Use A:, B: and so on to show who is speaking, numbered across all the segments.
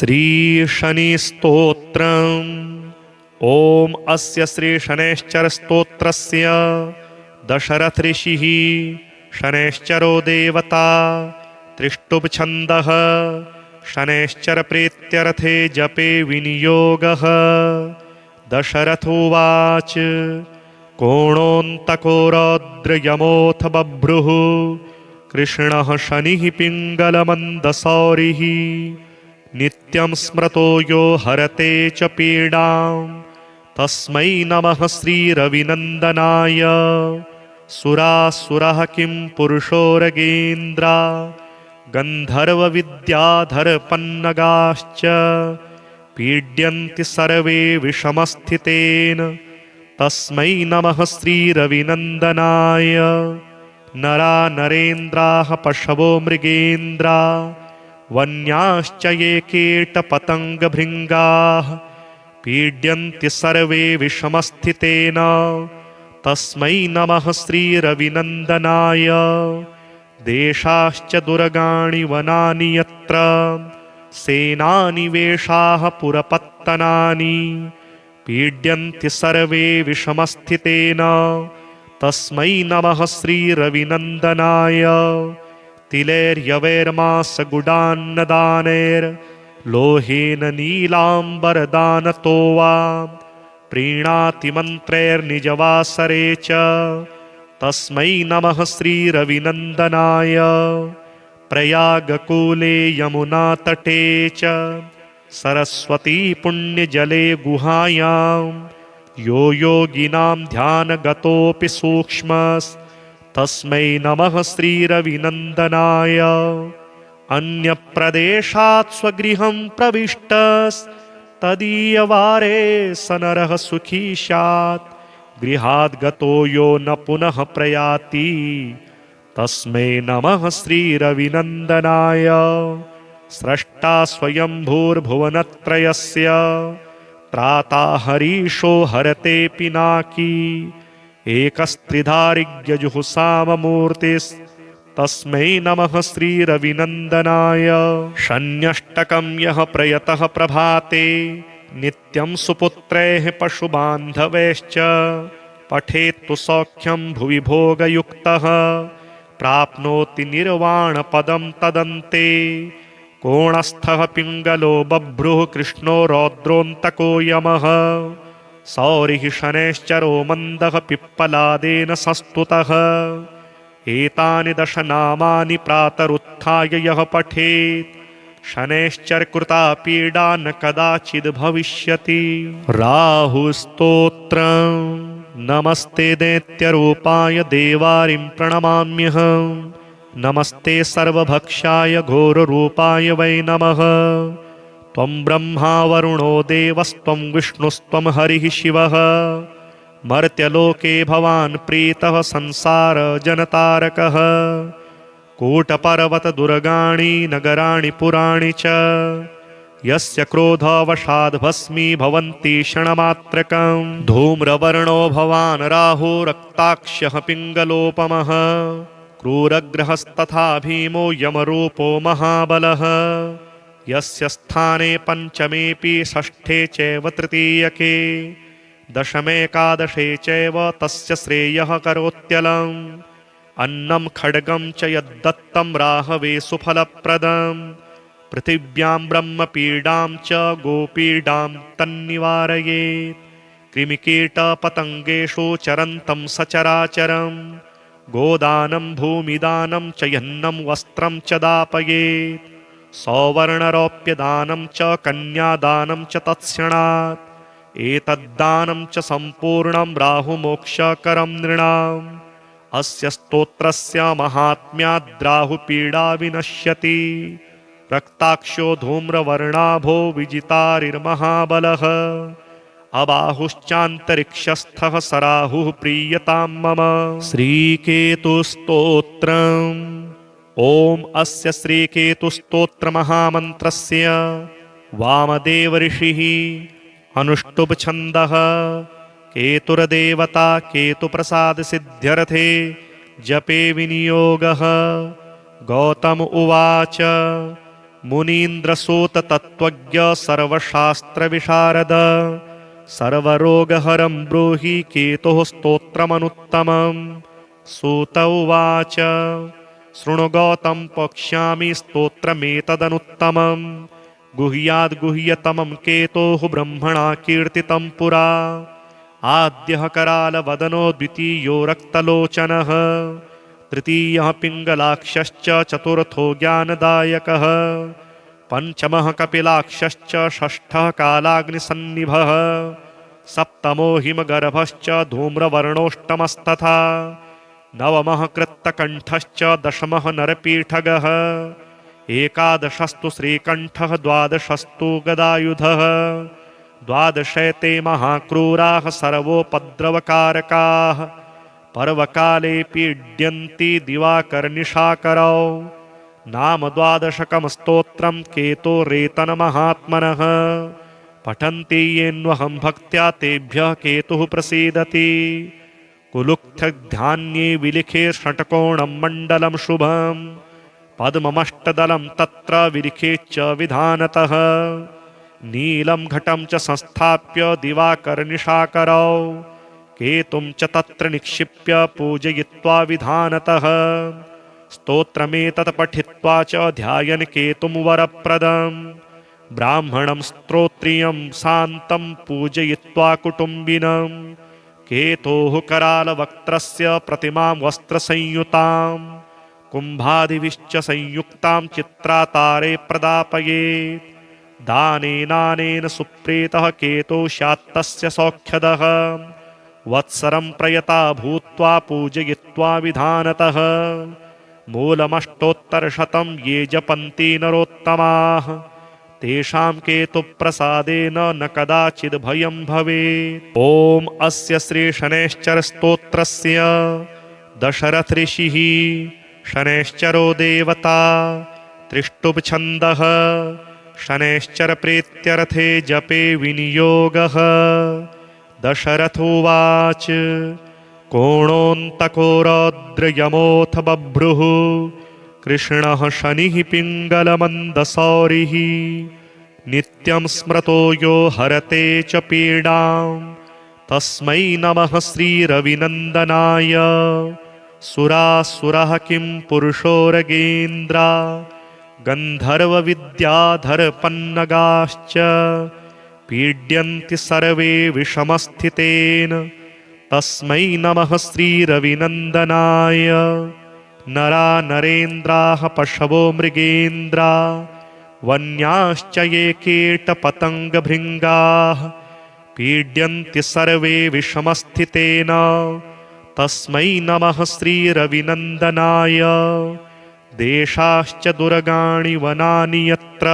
A: श्री शनि स्तोत्रम्। ओम अस्य श्री शनैश्चर स्तोत्रस्य दशरथ ऋषिः शनैश्चरो देवता त्रिष्टुप् छन्दः शनैश्चर प्रीत्यर्थे जपे विनियोगः। दशरथ उवाच कोणोऽन्तको रौद्रयमोऽथ बभ्रुः कृष्णः शनिः पिङ्गलमन्दसौरिः। नित्यं स्मृतो यो हरते च पीडां तस्मै नमः श्रीरविनन्दनाय। सुरासुरः किं पुरुषोरगेन्द्रा गन्धर्वविद्याधरपन्नगाश्च पीड्यन्ति सर्वे विषमस्थितेन तस्मै नमः श्रीरविनन्दनाय। नरा नरेन्द्राः पशवो मृगेन्द्रा वन्याश्च ये कीटपतङ्गभृङ्गाः पीड्यन्ति सर्वे विषमस्थितेन तस्मै नमः श्रीरविनन्दनाय। देशाश्च दुर्गाणि वनानि यत्र सेनानिवेशाः पुरपत्तनानि पीड्यन्ति सर्वे विषमस्थितेन तस्मै नमः श्रीरविनन्दनाय। तिलैर्यवैर्मासगुडान्नदानैर्लोहेन नीलाम्बरदानतो वा प्रीणाति मन्त्रैर्निजवासरे च तस्मै नमः श्रीरविनन्दनाय। प्रयागकूले यमुनातटे च सरस्वती पुण्यजले गुहायां यो योगिनां ध्यानगतोऽपि सूक्ष्मस् तस्मै नमः श्रीरविनन्दनाय। अन्यप्रदेशात् स्वगृहं प्रविष्टस् तदीयवारे स नरः सुखी स्यात्। गृहाद् गतो यो न पुनः प्रयाति तस्मै नमः श्रीरविनन्दनाय। स्रष्टा स्वयंभूर्भुवनत्रयस्य त्राता हरीशो हरते पिनाकी एकस्त्रिधारिज्ञजुहुसाममूर्तिस्तस्मै नमः श्रीरविनन्दनाय। शन्यष्टकं यः प्रयतः प्रभाते नित्यं सुपुत्रैः पशुबान्धवैश्च पठेत्तु सौख्यं भुवि भोगयुक्तः प्राप्नोति निर्वाणपदं तदन्ते। कोणस्थः पिङ्गलो बभ्रुः कृष्णो रौद्रोऽन्तको यमः सौरिः शनैश्चरो मन्दः पिप्पलादेन संस्तुतः। एतानि दश नामानि प्रातरुत्थाय यः पठेत् शनैश्चरकृता पीडा न कदाचिद् भविष्यति। राहुस्तोत्रम्। नमस्ते दैत्यरूपाय देवारिं प्रणमाम्यहम्। नमस्ते सर्वभक्षाय घोररूपाय वै नमः। त्वं ब्रह्मा वरुणो देवस्त्वं विष्णुस्त्वं हरिः शिवः। मर्त्यलोके भवान् प्रीतः संसार जनतारकः। कूटपर्वतदुर्गाणि नगराणि पुराणि च यस्य क्रोधवशाद् भस्मी भवन्ति क्षणमात्रकम्। धूम्रवर्णो भवान् राहो रक्ताक्षः पिङ्गलोपमः। क्रूरग्रहस्तथा भीमो यमरूपो महाबलः। यस्य स्थाने पञ्चमेऽपि षष्ठे चैव तृतीयके दशमेकादशे चैव तस्य श्रेयः करोत्यलम्। अन्नं खड्गं च यद्दत्तं राहवे सुफलप्रदम्। पृथिव्यां ब्रह्मपीडां च गोपीडां तन्निवारयेत्। कृमिकीटपतङ्गेषु चरन्तं सचराचरम्। गोदानं भूमिदानं च यन्नं वस्त्रं च दापयेत्। सौवर्णरौप्यदानं च कन्यादानं च तत्क्षणात्। एतद्दानं च सम्पूर्णं राहुमोक्षकरं नृणाम्। अस्य स्तोत्रस्य महात्म्याद् राहुपीडा विनश्यति। रक्ताक्षो धूम्रवर्णाभो विजितारिर्महाबलः। अबाहुश्चान्तरिक्षस्थः स राहुः प्रीयतां मम। श्रीकेतुस्तोत्रम्। ओम अस्य श्रीकेतुस्तोत्रमहामन्त्रस्य वामदेव ऋषिः अनुष्टुप् छन्दः केतुर्देवता केतुप्रसादसिद्ध्यर्थे जपे विनियोगः। गौतम उवाच मुनीन्द्रसूत तत्त्वज्ञ सर्वशास्त्रविशारद सर्वरोगहरं ब्रूहि केतुः स्तोत्रमनुत्तमम्। सूत उवाच शृणु गौतम पक्ष्यामि स्तोत्रमेतदनुत्तमम्। गुह्याद्गुह्यतमं केतोः ब्रह्मणा कीर्तितं पुरा। आद्यः करालवदनो द्वितीयो रक्तलोचनः तृतीयः पिङ्गलाक्षश्च चतुर्थो ज्ञानदायकः पञ्चमः कपिलाक्षश्च षष्ठः कालाग्निसन्निभः सप्तमो हिमगर्भश्च धूम्रवर्णोष्टमस्तथा नवमः कृत्तकण्ठश्च दशमः नरपीठगः एकादशस्तु श्रीकण्ठः द्वादशस्तु गदायुधः द्वादशैते महाक्रूराः सर्वोपद्रवकारकाः पर्वकाले पीड्यन्ति दिवाकरनिशाकरौ नाम द्वादशकं स्तोत्रं केतोरेतनमहात्मनः पठन्ति येऽन्वहं भक्त्या तेभ्यः केतुः प्रसीदति कुलुक्थध्यान्ये विलिखे षट्कोणं मण्डलं शुभं पद्ममष्टदलं तत्र विलिखेच्च विधानतः नीलं घटं च संस्थाप्य दिवाकरनिशाकरौ केतुं च तत्र निक्षिप्य पूजयित्वा विधानतः स्तोत्रमेतत् पठित्वा च ध्यायन् केतुं वरप्रदम् ब्राह्मणं श्रोत्रियं शान्तं पूजयित्वा कुटुम्बिनं केतोः करालवक्त्रस्य प्रतिमां वस्त्रसंयुतां कुम्भादिभिश्च संयुक्तां चित्रातारे प्रदापयेत् दानेनानेन सुप्रीतः केतुः स्यात्तस्य सौख्यदः वत्सरं प्रयता भूत्वा पूजयित्वा विधानतः मूलमष्टोत्तरशतं ये जपन्ति नरोत्तमाः तेषां केतुप्रसादेन न कदाचिद् भयं भवेत्। ॐ अस्य श्री शनैश्चर स्तोत्रस्य दशरथ ऋषिः शनैश्चरो देवता त्रिष्टुप् छन्दः शनैश्चर प्रीत्यर्थे जपे विनियोगः। दशरथ उवाच कोणोऽन्तको रौद्रयमोऽथ बभ्रुः कृष्णः शनिः पिङ्गलमन्दसौरिः नित्यं स्मृतो यो हरते च पीडां तस्मै नमः श्रीरविनन्दनाय। सुरासुरः किं पुरुषोरगेन्द्रा गन्धर्वविद्याधरपन्नगाश्च पीड्यन्ति सर्वे विषमस्थितेन तस्मै नमः श्रीरविनन्दनाय। नरा नरेन्द्राः पशवो मृगेन्द्रा वन्याश्च ये कीटपतङ्गभृङ्गाः पीड्यन्ति सर्वे विषमस्थितेन तस्मै नमः श्रीरविनन्दनाय। देशाश्च दुर्गाणि वनानि यत्र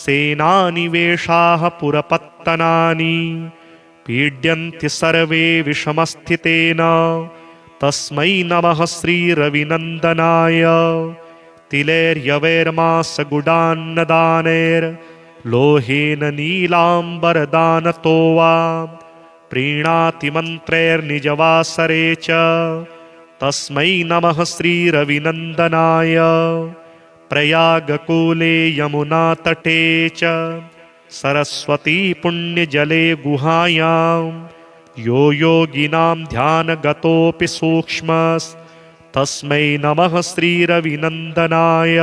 A: सेनानिवेशाः पुरपत्तनानि पीड्यन्ति सर्वे विषमस्थितेन तस्मै नमः श्रीरविनन्दनाय। तिलैर्यवैर्मासगुडान्नदानैर्लोहेन नीलाम्बरदानतो वा प्रीणाति मन्त्रैर्निजवासरे च तस्मै नमः श्रीरविनन्दनाय। प्रयागकूले यमुनातटे च सरस्वती पुण्यजले गुहायां यो योगिनां ध्यानगतोऽपि सूक्ष्मस्तस्मै नमः श्रीरविनन्दनाय।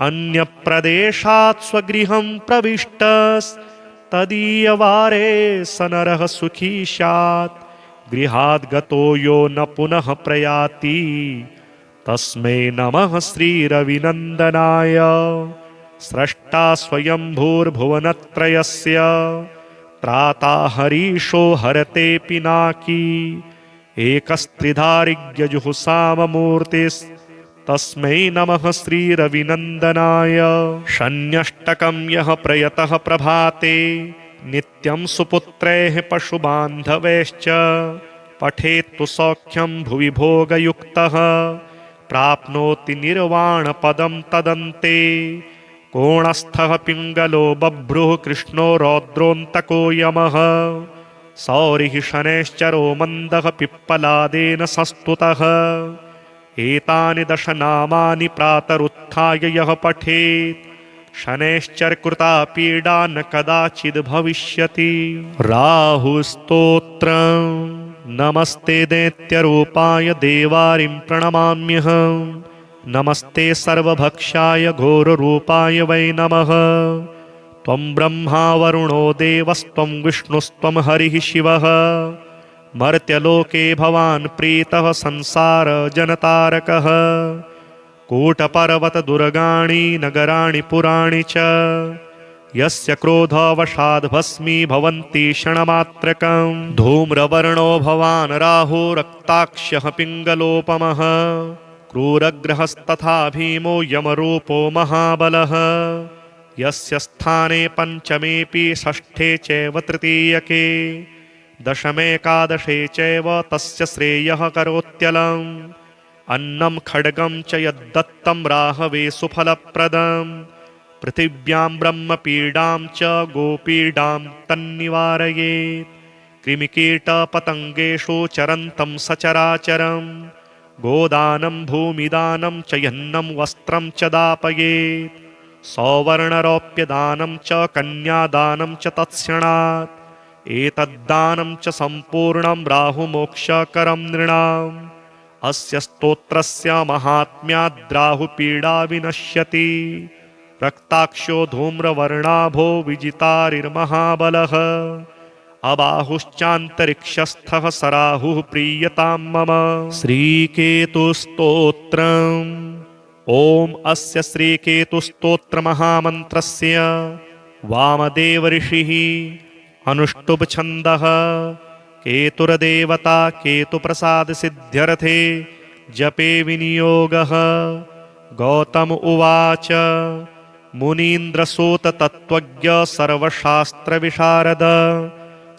A: अन्यप्रदेशात् स्वगृहं प्रविष्टस्तदीयवारे स नरः सुखी स्यात् गृहाद् गतो यो न पुनः प्रयाति तस्मै नमः श्रीरविनन्दनाय। स्रष्टा स्वयंभूर्भुवनत्रयस्य त्राता हरीशो हरते पिनाकी एकस्त्रिधारिज्ञजुःसाममूर्तिस्तस्मै नमः श्रीरविनन्दनाय। शन्यष्टकं यः प्रयतः प्रभाते नित्यं सुपुत्रैः पशुबान्धवैश्च पठेत्तु सौख्यं भुवि भोगयुक्तः प्राप्नोति निर्वाणपदं तदन्ते। कोणस्थः पिङ्गलो बभ्रुः कृष्णो रौद्रोऽन्तको यमः सौरिः शनैश्चरो मन्दः पिप्पलादेन संस्तुतः एतानि दश नामानि प्रातरुत्थाय यः पठेत् शनैश्चरकृता पीडा न कदाचिद् भविष्यति। राहुस्तोत्रम्। नमस्ते दैत्यरूपाय देवारिं प्रणमाम्यहम्। नमस्ते सर्वभक्षाय घोररूपाय वै नमः। त्वं ब्रह्मा वरुणो देवस्त्वं विष्णुस्त्वं हरिः शिवः। मर्त्यलोके भवान् प्रीतः संसारजनतारकः। कूटपर्वतदुर्गाणि नगराणि पुराणि च यस्य क्रोधवशाद् भस्मी भवन्ति क्षणमात्रकम्। धूम्रवर्णो भवान् राहो रक्ताक्षः पिङ्गलोपमः। क्रूरग्रहस्तथा भीमो यमरूपो महाबलः। यस्य स्थाने पञ्चमेऽपि षष्ठे चैव तृतीयके दशमेकादशे चैव तस्य श्रेयः करोत्यलम्। अन्नं खड्गं च यद्दत्तं राहवे सुफलप्रदम्। पृथिव्यां ब्रह्मपीडां च गोपीडां तन्निवारयेत्। कृमिकीटपतङ्गेषु चरन्तं सचराचरम्। गोदानं भूमिदानं च यन्नं वस्त्रं च दापयेत्। सौवर्णरौप्यदानं च कन्यादानं च तत्क्षणात्। एतद्दानं च सम्पूर्णं राहुमोक्षकरं नृणाम्। अस्य स्तोत्रस्य महात्म्याद्राहुपीडा विनश्यति। रक्ताक्षो धूम्रवर्णाभो विजितारिर्महाबलः। अबाहुश्चान्तरिक्षस्थः सराहुः प्रीयतां मम। श्रीकेतुस्तोत्रम्। ॐ अस्य श्रीकेतुस्तोत्रमहामन्त्रस्य वामदेवऋषिः अनुष्टुप्-छन्दः केतुर्देवता केतुप्रसादसिद्ध्यर्थे जपे विनियोगः। गौतम उवाच मुनीन्द्रसूततत्त्वज्ञ सर्वशास्त्रविशारद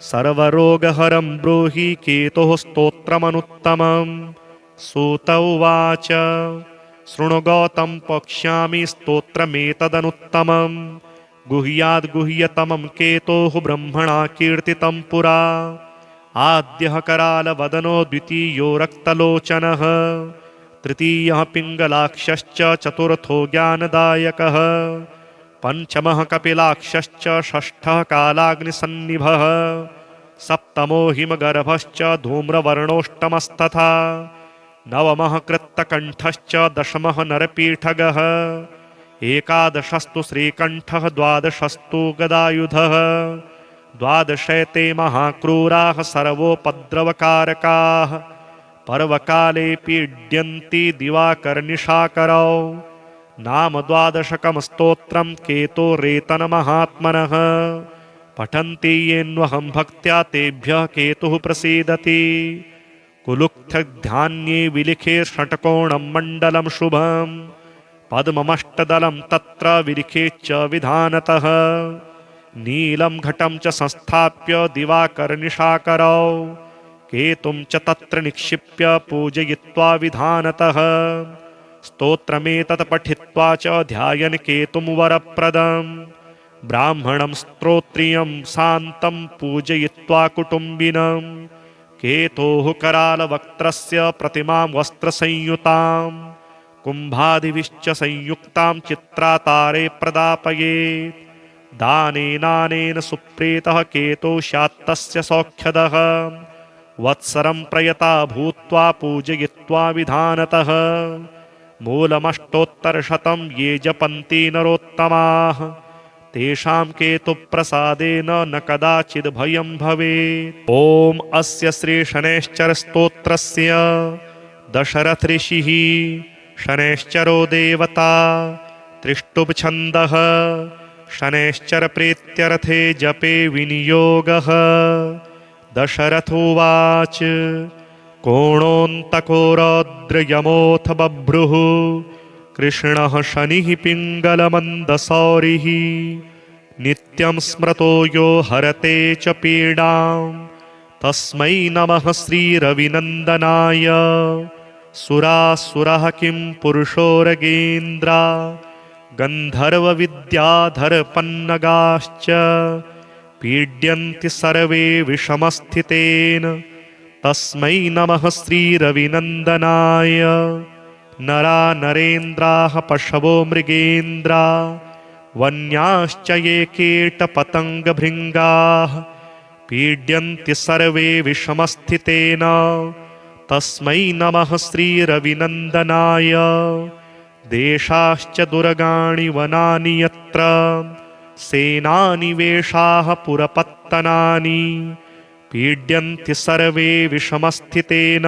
A: सर्वरोगहरं ब्रूहि केतुः स्तोत्रमनुत्तमम्। सूत उवाच शृणु गौतम पक्ष्यामि स्तोत्रमेतदनुत्तमम्। गुह्याद्गुह्यतमं केतोः ब्रह्मणा कीर्तितं पुरा। आद्यः करालवदनो द्वितीयो रक्तलोचनः तृतीयः पिङ्गलाक्षश्च चतुर्थो ज्ञानदायकः पञ्चमः कपिलाक्षश्च षष्ठः कालाग्निसन्निभः सप्तमो हिमगर्भश्च धूम्रवर्णोऽष्टमस्तथा नवमः कृत्तकण्ठश्च दशमः नरपीठगः एकादशस्तु श्रीकण्ठः द्वादशस्तु गदायुधः द्वादशैते महाक्रूराः सर्वोपद्रवकारकाः पर्वकाले पीड्यन्ति दिवाकरनिशाकरौ नाम द्वादशकं स्तोत्रं केतोरेतनमहात्मनः पठन्ति येन्वहं भक्त्या तेभ्यः केतुः प्रसीदति कुलुक्थध्यान्ये विलिखे षट्कोणं मण्डलं शुभम् पद्ममष्टदलं तत्र विलिखेच्च विधानतः नीलं घटं च संस्थाप्य दिवाकरनिशाकरौ केतुं च तत्र निक्षिप्य पूजयित्वा विधानतः स्तोत्रमेतत् पठित्वा च ध्यायन् केतुं वरप्रदम् ब्राह्मणं स्तोत्रियं शान्तं पूजयित्वा कुटुम्बिनं केतोः करालवक्त्रस्य प्रतिमां वस्त्रसंयुतां कुम्भादिभिश्च संयुक्तां चित्रातारे प्रदापयेत् दानेनानेन सुप्रीतः केतो स्यात्तस्य सौख्यदः वत्सरं प्रयता भूत्वा पूजयित्वा विधानतः मूलमष्टोत्तरशतं ये जपन्ति नरोत्तमाः तेषां केतुप्रसादेन न कदाचिद् भयं भवेत्। ॐ अस्य श्रीशनैश्चरस्तोत्रस्य दशरथ ऋषिः शनैश्चरो देवता त्रिष्टुप्-छन्दः शनैश्चरप्रीत्यर्थे जपे विनियोगः। दशरथ उवाच कोणोऽन्तको रौद्रयमोऽथ बभ्रुः कृष्णः शनिः पिङ्गलमन्दसौरिः नित्यं स्मृतो यो हरते च पीडां तस्मै नमः श्रीरविनन्दनाय। सुरासुरः किं पुरुषोरगेन्द्रा गन्धर्वविद्याधरपन्नगाश्च पीड्यन्ति सर्वे विषमस्थितेन तस्मै नमः श्रीरविनन्दनाय। नरा नरेन्द्राः पशवो मृगेन्द्रा वन्याश्च ये कीटपतङ्गभृङ्गाः पीड्यन्ति सर्वे विषमस्थितेन तस्मै नमः श्रीरविनन्दनाय। देशाश्च दुर्गाणि वनानि यत्र सेनानिवेशाः पुरपत्तनानि पीड्यन्ति सर्वे विषमस्थितेन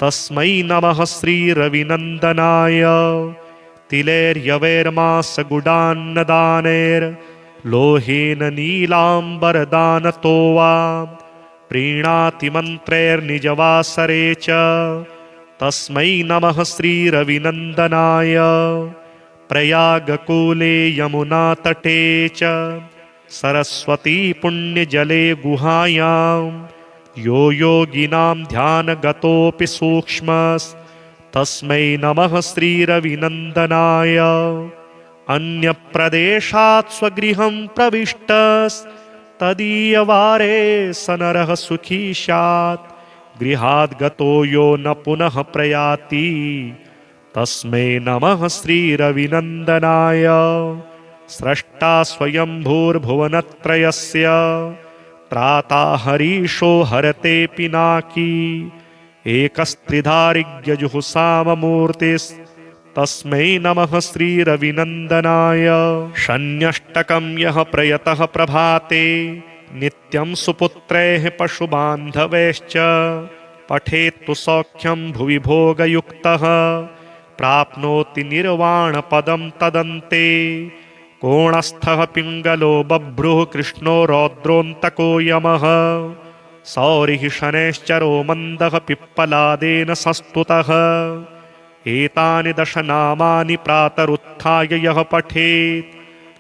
A: तस्मै नमः श्रीरविनन्दनाय। तिलैर्यवैर्मासगुडान्नदानैर्लोहेन नीलाम्बरदानतो वा प्रीणाति मन्त्रैर्निजवासरे च तस्मै नमः श्रीरविनन्दनाय। प्रयागकूले यमुनातटे च सरस्वती पुण्यजले गुहायां यो योगिनां ध्यानगतोऽपि सूक्ष्मस्तस्मै नमः श्रीरविनन्दनाय। अन्यप्रदेशात् स्वगृहं प्रविष्टस्तदीयवारे स नरः सुखी स्यात् गृहाद् गतो यो न पुनः प्रयाति तस्मै नमः श्रीरविनन्दनाय। स्रष्टा स्वयंभूर्भुवनत्रयस्य त्राता हरीशो हरते पिनाकी एकस्त्रिधारिज्ञजुहुसाममूर्तिस्तस्मै नमः श्रीरविनन्दनाय। शन्यष्टकं यः प्रयतः प्रभाते नित्यं सुपुत्रैः पशुबान्धवैश्च पठेत्तु सौख्यं भुवि भोगयुक्तः प्राप्नोति निर्वाणपदं तदन्ते। कोणस्थः पिङ्गलो बभ्रुः कृष्णो रौद्रोऽन्तको यमः सौरिः शनैश्चरो मन्दः पिप्पलादेन संस्तुतः। एतानि दशनामानि प्रातरुत्थाय यः पठेत्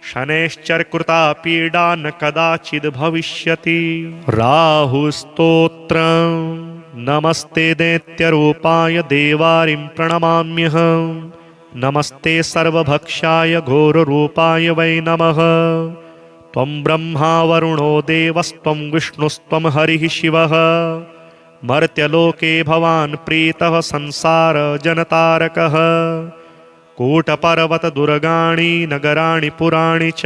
A: शनैश्चरकृता पीडा न कदाचिद् भविष्यति। राहुस्तोत्रम्। नमस्ते दैत्यरूपाय देवारिं प्रणमाम्यहम्। नमस्ते सर्वभक्षाय घोररूपाय वै नमः। त्वं ब्रह्मा वरुणो देवस्त्वं विष्णुस्त्वं हरिः शिवः। मर्त्यलोके भवान् प्रीतः संसारजनतारकः। कूटपर्वतदुर्गाणि नगराणि पुराणि च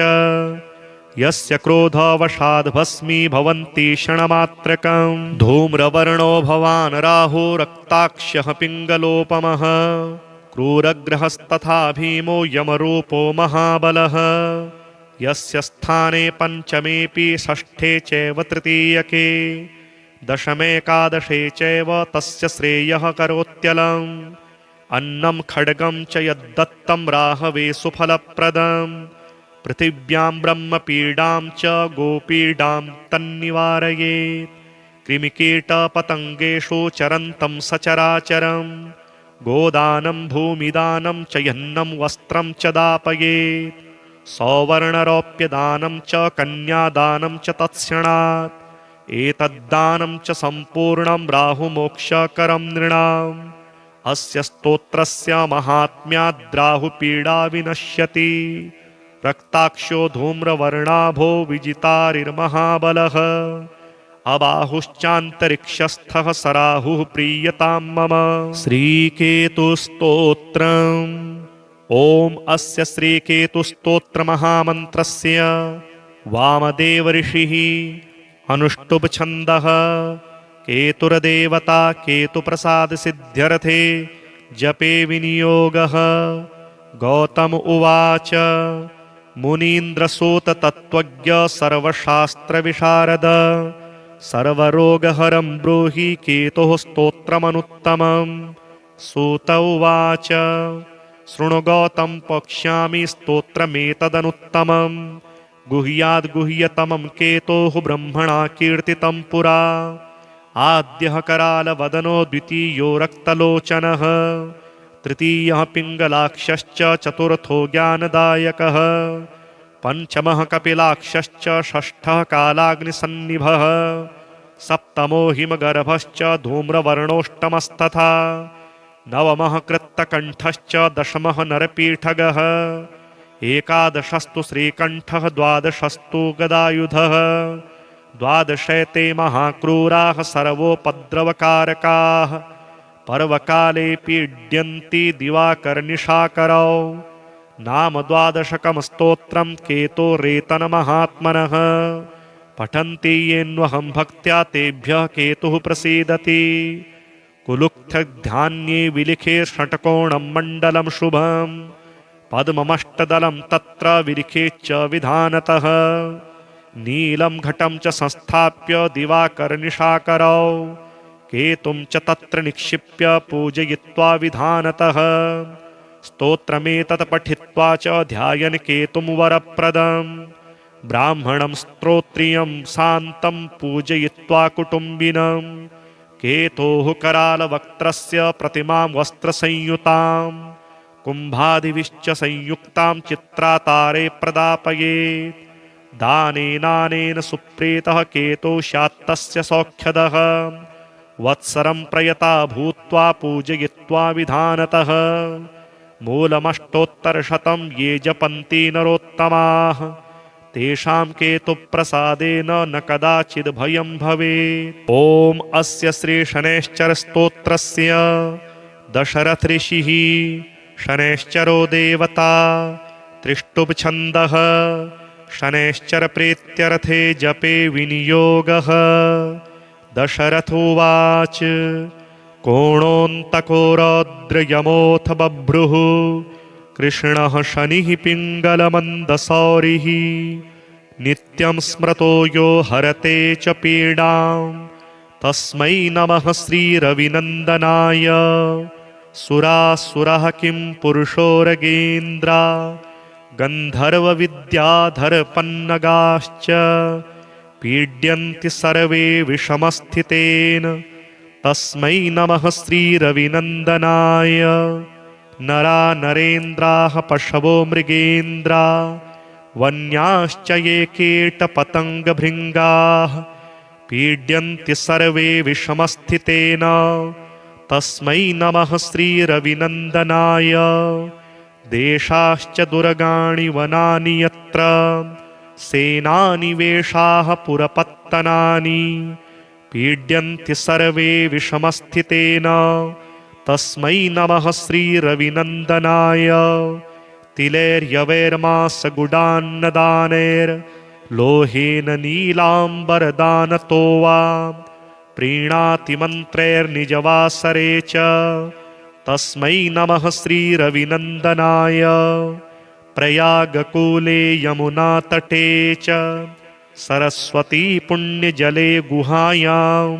A: यस्य क्रोधवशाद्भस्मी भवन्ति क्षणमात्रकम्। धूम्रवर्णो भवान् राहो रक्ताक्षः पिङ्गलोपमः। क्रूरग्रहस्तथा भीमो यमरूपो महाबलः। यस्य स्थाने पञ्चमेऽपि षष्ठे चैव तृतीयके दशमेकादशे चैव तस्य श्रेयः करोत्यलम्। अन्नं खड्गं च यद्दत्तं राहवे सुफलप्रदम्। पृथिव्यां ब्रह्मपीडां च गोपीडां तन्निवारयेत्। कृमिकीटपतङ्गेषु चरन्तं सचराचरम्। गोदानं भूमिदानं च यन्नं वस्त्रं च दापयेत्। सौवर्णरौप्यदानं च कन्यादानं च तत्क्षणात्। एतद्दानं च सम्पूर्णं राहुमोक्षकरं नृणाम्। अस्य स्तोत्रस्य महात्म्याद्राहुपीडा विनश्यति। रक्ताक्षो धूम्रवर्णाभो विजितारिर्महाबलः। अबाहुश्चान्तरिक्षस्थः सराहुः प्रीयतां मम। श्रीकेतुस्तोत्रम्। ॐ अस्य श्रीकेतुस्तोत्रमहामन्त्रस्य वामदेवऋषिः अनुष्टुप्छन्दः केतुर्देवता केतुप्रसादसिद्ध्यर्थे जपे विनियोगः। गौतम उवाच मुनीन्द्रसूत तत्त्वज्ञ सर्वशास्त्रविशारद सर्वरोगहरं ब्रूहि केतुः स्तोत्रमनुत्तमम्। सूत उवाच शृणु गौतम पक्ष्यामि स्तोत्रमेतदनुत्तमम्। गुह्याद्गुह्यतमं केतोः ब्रह्मणा कीर्तितं पुरा। आद्यः करालवदनो द्वितीयो रक्तलोचनः तृतीयः पिङ्गलाक्षश्च चतुर्थो ज्ञानदायकः पञ्चमः कपिलाक्षश्च षष्ठः कालाग्निसन्निभः सप्तमो हिमगर्भश्च धूम्रवर्णोष्टमस्तथा नवमः कृत्तकण्ठश्च दशमः नरपीठगः एकादशस्तु श्रीकण्ठः द्वादशस्तु गदायुधः द्वादशैते महाक्रूराः सर्वोपद्रवकारकाः पर्वकाले पीड्यन्ति दिवाकरनिशाकरौ नाम 12 स्तोत्रं केतोरेतनमहात्मनः पठन्ति येन्वहं भक्त्या तेभ्यः केतुः प्रसीदति कुलुक्थध्यान्ये विलिखे षट्कोणं मण्डलं शुभं पद्ममष्टदलं तत्र विलिखे च विधानतः नीलं घटं च संस्थाप्य दिवाकरनिशाकरौ केतुं च तत्र निक्षिप्य पूजयित्वा विधानतः स्तोत्रमेतत् पठित्वा च ध्यायन् केतुं वरप्रदं ब्राह्मणं स्तोत्रियं शान्तं पूजयित्वा कुटुम्बिनं केतोः करालवक्त्रस्य प्रतिमां वस्त्रसंयुतां कुम्भादिभिश्च संयुक्तां चित्रातारे प्रदापयेत् दानेनानेन सुप्रीतः केतो स्यात्तस्य सौख्यदः वत्सरं प्रयता भूत्वा पूजयित्वा विधानतः मूलमष्टोत्तरशतं ये जपन्ति नरोत्तमाः तेषां केतुप्रसादेन न कदाचिद् भयं भवेत्। ॐ अस्य श्री शनैश्चर स्तोत्रस्य दशरथ ऋषिः शनैश्चरो देवता त्रिष्टुप् छन्दः शनैश्चर प्रीत्यर्थे जपे विनियोगः। दशरथ उवाच कोणोऽन्तको रौद्रयमोऽथ बभ्रुः कृष्णः शनिः पिङ्गलमन्दसौरिः नित्यं स्मृतो यो हरते च पीडां तस्मै नमः श्रीरविनन्दनाय। सुरासुरः किं पुरुषोरगेन्द्रा गन्धर्वविद्याधरपन्नगाश्च पीड्यन्ति सर्वे विषमस्थितेन तस्मै नमः श्रीरविनन्दनाय। नरा नरेन्द्राः पशवो मृगेन्द्रा वन्याश्च ये कीटपतङ्गभृङ्गाः पीड्यन्ति सर्वे विषमस्थितेन तस्मै नमः श्रीरविनन्दनाय। देशाश्च दुर्गाणि वनानि यत्र सेनानिवेशाः पुरपत्तनानि पीड्यन्ति सर्वे विषमस्थितेन तस्मै नमः श्रीरविनन्दनाय। तिलैर्यवैर्मासगुडान्नदानैर्लोहेन नीलाम्बरदानतो वा प्रीणाति मन्त्रैर्निजवासरे च तस्मै नमः श्रीरविनन्दनाय। प्रयागकूले यमुनातटे च सरस्वती पुण्यजले गुहायां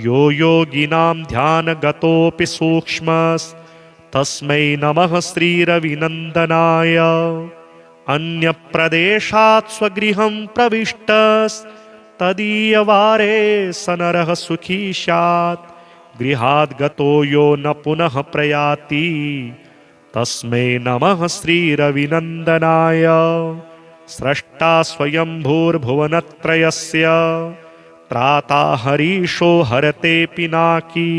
A: यो योगिनां ध्यानगतोऽपि सूक्ष्मस्तस्मै नमः श्रीरविनन्दनाय। अन्यप्रदेशात् स्वगृहं प्रविष्टस्तदीयवारे स नरः सुखी स्यात् गृहाद् गतो यो न पुनः प्रयाति तस्मै नमः श्रीरविनन्दनाय। स्रष्टा स्वयंभूर्भुवनत्रयस्य त्राता हरीशो हरते पिनाकी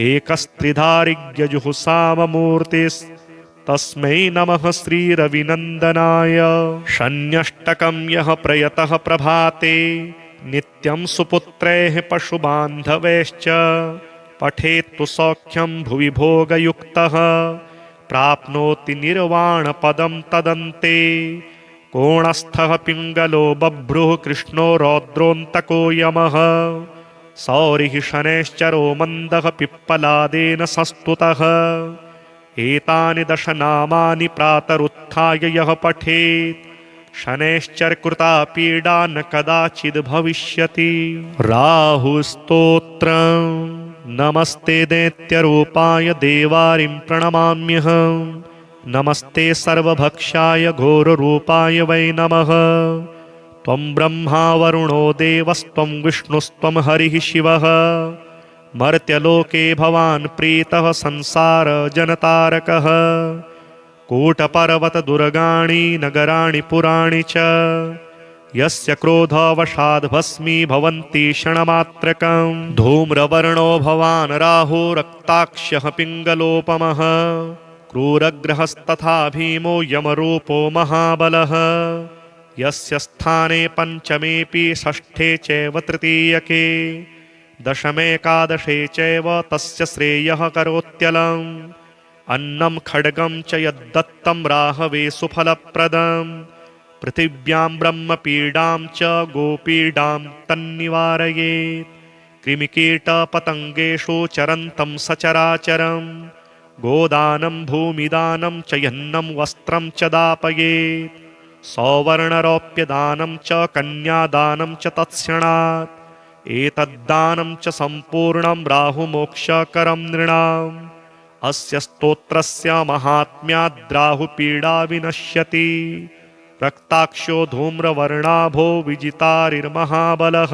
A: एकस्त्रिधारिज्ञजुहुसाममूर्तिस्तस्मै नमः श्रीरविनन्दनाय। शन्यष्टकं यः प्रयतः प्रभाते नित्यं सुपुत्रैः पशुबान्धवैश्च पठेत्तु सौख्यं भुवि भोगयुक्तः प्राप्नोति निर्वाणपदं तदन्ते। कोणस्थः पिङ्गलो बभ्रुः कृष्णो रौद्रोऽन्तको यमः सौरिः शनैश्चरो मन्दः पिप्पलादेन संस्तुतः। एतानि 10 नामानि प्रातरुत्थाय यः पठेत् शनैश्चरकृता पीडा न कदाचिद् भविष्यति। राहुस्तोत्रम् नमस्ते दैत्यरूपाय देवारिं प्रणमाम्यहम् नमस्ते सर्वभक्षाय घोररूपाय वै नमः। त्वं ब्रह्मा वरुणो देवस्त्वं विष्णुस्त्वं हरिः शिवः मर्त्यलोके भवान् प्रीतः संसारजनतारकः। कूटपर्वतदुर्गाणि नगराणि पुराणि च यस्य क्रोधवशाद् भस्मी भवन्ति क्षणमात्रकम्। धूम्रवर्णो भवान् राहु रक्ताक्षः पिङ्गलोपमः क्रूरग्रहस्तथा भीमो यमरूपो महाबलः। यस्य स्थाने पञ्चमेऽपि षष्ठे चैव तृतीयके दशमेकादशे चैव तस्य श्रेयः करोत्यलम् अन्नं खड्गं च यद्दत्तं राहवे सुफलप्रदम् पृथिव्यां ब्रह्मपीडां च गोपीडां तन्निवारयेत् कृमिकीटपतङ्गेषु चरन्तं सचराचरम् गोदानं भूमिदानं च यन्नं वस्त्रं च दापयेत् सौवर्णरौप्यदानं च कन्यादानं च तत्क्षणात् एतद्दानं च सम्पूर्णं राहुमोक्षकरं नृणाम् अस्य स्तोत्रस्य महात्म्याद्राहुपीडा विनश्यति रक्ताक्षो धूम्रवर्णाभो विजितारिर्महाबलः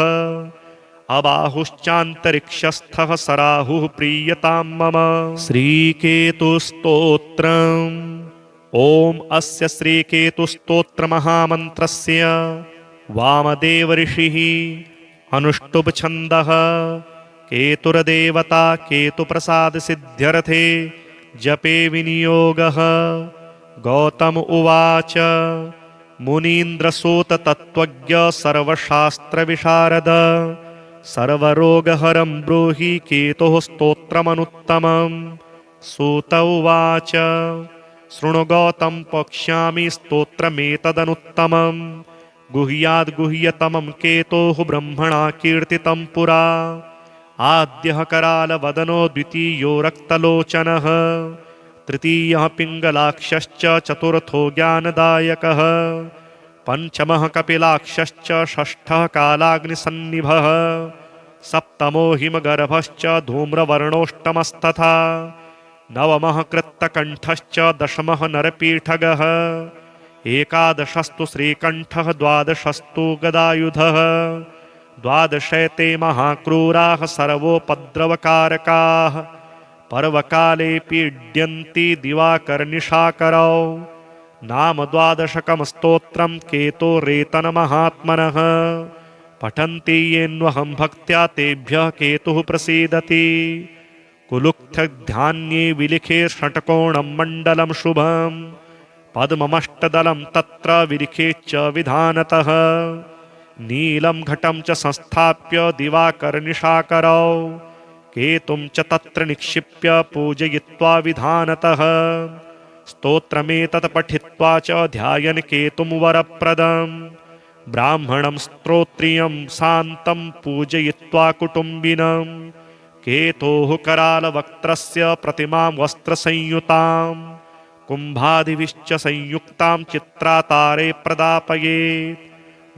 A: अबाहुश्चान्तरिक्षस्थः सराहुः प्रीयतां मम। श्रीकेतुस्तोत्रम्। ॐ अस्य श्रीकेतुस्तोत्रमहामन्त्रस्य वामदेवऋषिः अनुष्टुप्छन्दः केतुर्देवता केतुप्रसादसिद्ध्यर्थे जपे विनियोगः। गौतम उवाच मुनीन्द्रसूत तत्त्वज्ञ सर्वशास्त्रविशारद सर्वरोगहरं ब्रूहि केतुः स्तोत्रमनुत्तमम्। सूत उवाच शृणु गौतम पक्ष्यामि स्तोत्रमेतदनुत्तमम् गुह्याद्गुह्यतमं केतोः ब्रह्मणा कीर्तितं पुरा। आद्यः करालवदनो द्वितीयो रक्तलोचनः तृतीयः पिङ्गलाक्षश्च चतुर्थो ज्ञानदायकः पञ्चमः कपिलाक्षश्च षष्ठः कालाग्निसन्निभः सप्तमो हिमगर्भश्च धूम्रवर्णोष्टमस्तथा नवमः कृत्तकण्ठश्च दशमः नरपीठगः एकादशस्तु श्रीकण्ठः द्वादशस्तु गदायुधः द्वादशैते महाक्रूराः सर्वोपद्रवकारकाः पर्वकाले पीड्यन्ति दिवाकरनिशाकरौ। नाम द्वादशकं स्तोत्रं केतोरेतनमहात्मनः पठन्ति येन्वहं भक्त्या तेभ्यः केतुः प्रसीदति। कुलुक्थध्यान्ये विलिखे षट्कोणं मण्डलं शुभं पद्ममष्टदलं तत्र विलिखेच्च विधानतः नीलं घटं च संस्थाप्य दिवाकरनिशाकरौ केतुं च तत्र निक्षिप्य पूजयित्वा विधानतः स्तोत्रमेतत् पठित्वा च ध्यायन् केतुं वरप्रदम् ब्राह्मणं श्रोत्रियं शान्तं पूजयित्वा कुटुम्बिनम् केतोः करालवक्त्रस्य प्रतिमां वस्त्रसंयुतां कुम्भादिभिश्च संयुक्तां चित्रातारे प्रदापयेत्।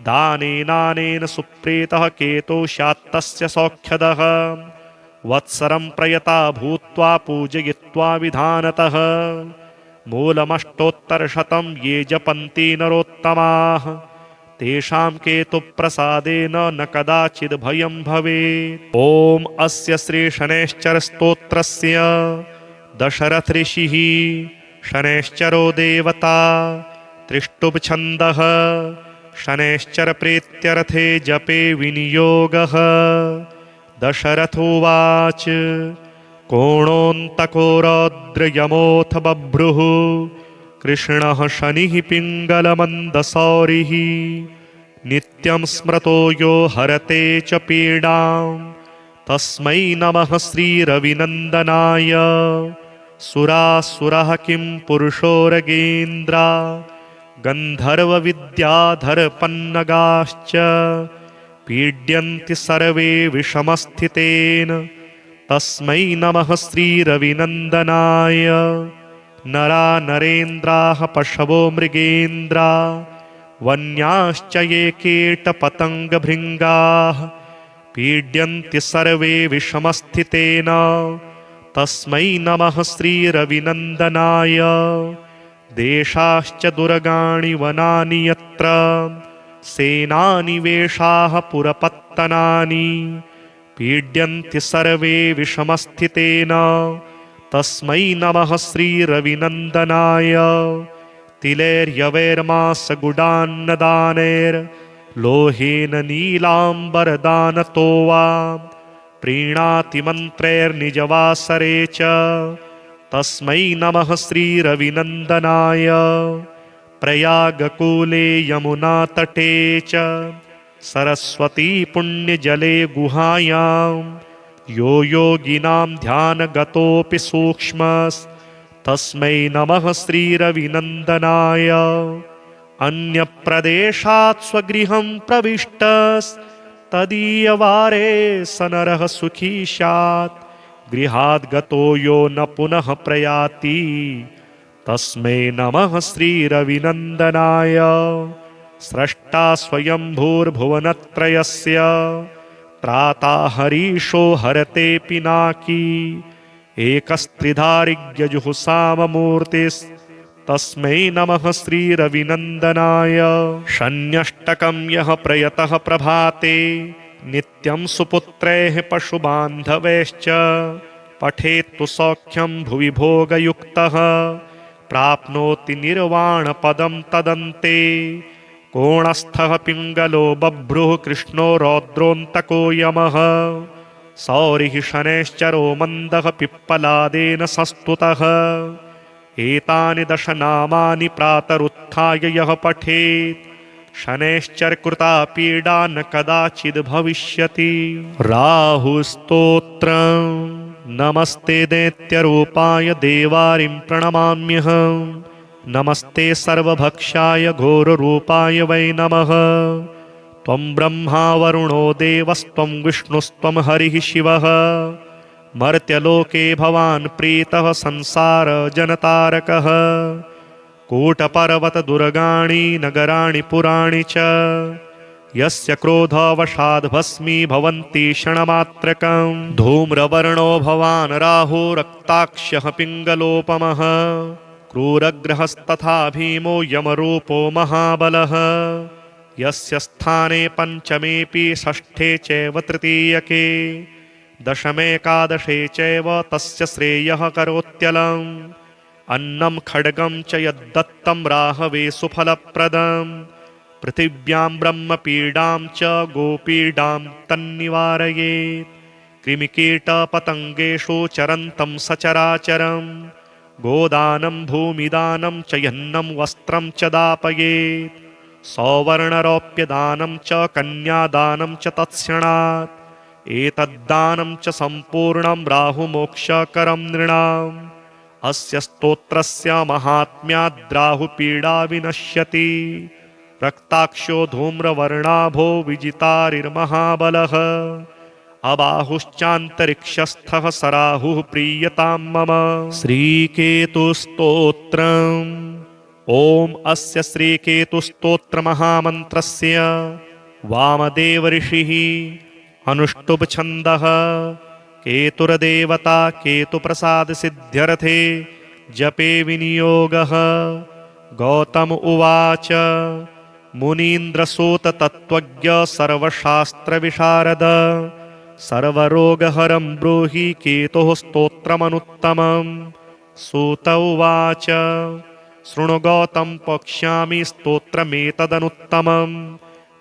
A: दानेनानेन सुप्रीतः केतो स्यात्तस्य सौख्यदः वत्सरं प्रयता भूत्वा पूजयित्वा विधानतः मूलमष्टोत्तरशतं ये जपन्ति नरोत्तमाः तेषां केतुप्रसादेन न कदाचिद् भयं भवेत्। ॐ अस्य श्रीशनैश्चरस्तोत्रस्य दशरथ ऋषिः शनैश्चरो देवता त्रिष्टुप्छन्दः शनैश्चरप्रीत्यर्थे जपे विनियोगः। दशरथ उवाच कोणोऽन्तको रौद्रयमोऽथ बभ्रुः कृष्णः शनिः पिङ्गलमन्दसौरिः नित्यं स्मृतो यो हरते च पीडां तस्मै नमः श्रीरविनन्दनाय। सुरासुरः किं पुरुषोरगेन्द्रा गन्धर्वविद्याधरपन्नगाश्च पीड्यन्ति सर्वे विषमस्थितेन तस्मै नमः श्रीरविनन्दनाय। नरा नरेन्द्राः पशवो मृगेन्द्रा वन्याश्च ये कीटपतङ्गभृङ्गाः पीड्यन्ति सर्वे विषमस्थितेन तस्मै नमः श्रीरविनन्दनाय। देशाश्च दुर्गाणि वनानि यत्र सेनानिवेशाः पुरपत्तनानि पीड्यन्ति सर्वे विषमस्थितेन तस्मै नमः श्रीरविनन्दनाय। तिलैर्यवैर्मासगुडान्नदानैर्लोहेन नीलाम्बरदानतो वा प्रीणाति मन्त्रैर्निजवासरे च तस्मै नमः श्रीरविनन्दनाय। प्रयागकूले यमुनातटे च सरस्वती पुण्यजले गुहायां यो योगिनां ध्यानगतोऽपि सूक्ष्मस्तस्मै नमः श्रीरविनन्दनाय। अन्यप्रदेशात् स्वगृहं प्रविष्टस्तदीयवारे स नरः सुखी स्यात्। गृहाद् गतो यो न पुनः प्रयाति तस्मै नमः श्रीरविनन्दनाय। स्रष्टा स्वयंभूर्भुवनत्रयस्य त्राता हरीशो हरते पिनाकी। एकस्त्रिधारिज्ञजुःसाममूर्तिस्तस्मै नमः श्रीरविनन्दनाय। शन्यष्टकं यः प्रयतः प्रभाते नित्यं सुपुत्रैः पशुबान्धवैश्च पठेत्तु सौख्यं भुवि भोगयुक्तः प्राप्नोति निर्वाणपदं तदन्ते। कोणस्थः पिङ्गलो बभ्रुः कृष्णो रौद्रोऽन्तको यमः सौरिः शनैश्चरो मन्दः पिप्पलादेन संस्तुतः। एतानि 10 नामानि प्रातरुत्थाय यः पठेत् शनैश्चरकृता पीडा न कदाचिद् भविष्यति। राहुस्तोत्रम्। नमस्ते दैत्यरूपाय देवारिं प्रणमाम्यहम्। नमस्ते सर्वभक्षाय घोररूपाय वै नमः। त्वं ब्रह्मा वरुणो देवस्त्वं विष्णुस्त्वं हरिः शिवः। मर्त्यलोके भवान् प्रीतः संसारजनतारकः। कूटपर्वतदुर्गाणि नगराणि पुराणि च यस्य क्रोधवशाद् भस्मी भवन्ति क्षणमात्रकम्। धूम्रवर्णो भवान् राहो रक्ताक्षः पिङ्गलोपमः। क्रूरग्रहस्तथा भीमो यमरूपो महाबलः। यस्य स्थाने पञ्चमेऽपि षष्ठे चैव तृतीयके दशमेकादशे चैव तस्य श्रेयः करोत्यलम्। अन्नं खड्गं च यद्दत्तं राहवे सुफलप्रदम्। पृथिव्यां ब्रह्मपीडां च गोपीडां तन्निवारयेत्। कृमिकीटपतङ्गेषु चरन्तं सचराचरम्। गोदानं भूमिदानं च यन्नं वस्त्रं च दापयेत्। सौवर्णरौप्यदानं च कन्यादानं च तत्क्षणात्। एतद्दानं च सम्पूर्णं राहुमोक्षकरं नृणाम्। अस्य स्तोत्रस्य महात्म्याद्राहुपीडा विनश्यति। रक्ताक्षो धूम्रवर्णाभो विजितारिर्महाबलः। अबाहुश्चान्तरिक्षस्थः सराहुः प्रीयतां मम। श्रीकेतुस्तोत्रम्। ॐ अस्य श्रीकेतुस्तोत्रमहामन्त्रस्य वामदेवऋषिः अनुष्टुप्छन्दः। केतुर्देवता केतुप्रसादसिद्ध्यर्थे जपे विनियोगः। गौतम उवाच मुनीन्द्रसूत तत्त्वज्ञ सर्वशास्त्रविशारद सर्वरोगहरं ब्रूहि केतुः स्तोत्रमनुत्तमम्। सूत उवाच शृणु गौतम पक्ष्यामि स्तोत्रमेतदनुत्तमम्।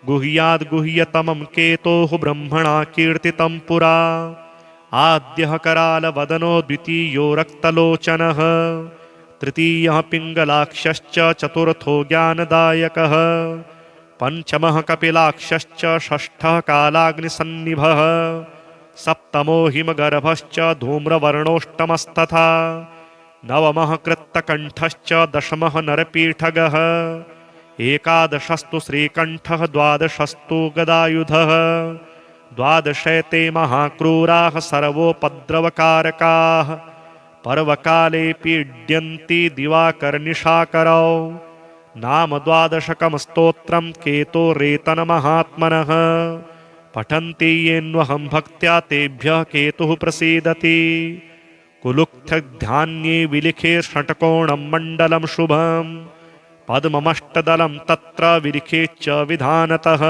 A: गुह्याद् गुह्यतमं केतोः ब्रह्मणा कीर्तितं पुरा। आद्यः करालवदनो द्वितीयो रक्तलोचनः तृतीयः पिङ्गलाक्षश्च चतुर्थो ज्ञानदायकः पञ्चमः कपिलाक्षश्च षष्ठः कालाग्निसन्निभः सप्तमो हिमगर्भश्च धूम्रवर्णोष्टमस्तथा नवमः कृत्तकण्ठश्च दशमः नरपीठगः एकादशस्तु श्रीकण्ठः द्वादशस्तु गदायुधः द्वादशैते महाक्रूराः सर्वोपद्रवकारकाः पर्वकाले पीड्यन्ति दिवाकरनिशाकरौ नाम द्वादशकं स्तोत्रं केतोरेतनमहात्मनः पठन्ति येन्वहं भक्त्या तेभ्यः केतुः प्रसीदति कुलुक्थध्यान्ये विलिखे षट्कोणं मण्डलं शुभं पद्ममष्टदलं तत्र विलिखेच्च विधानतः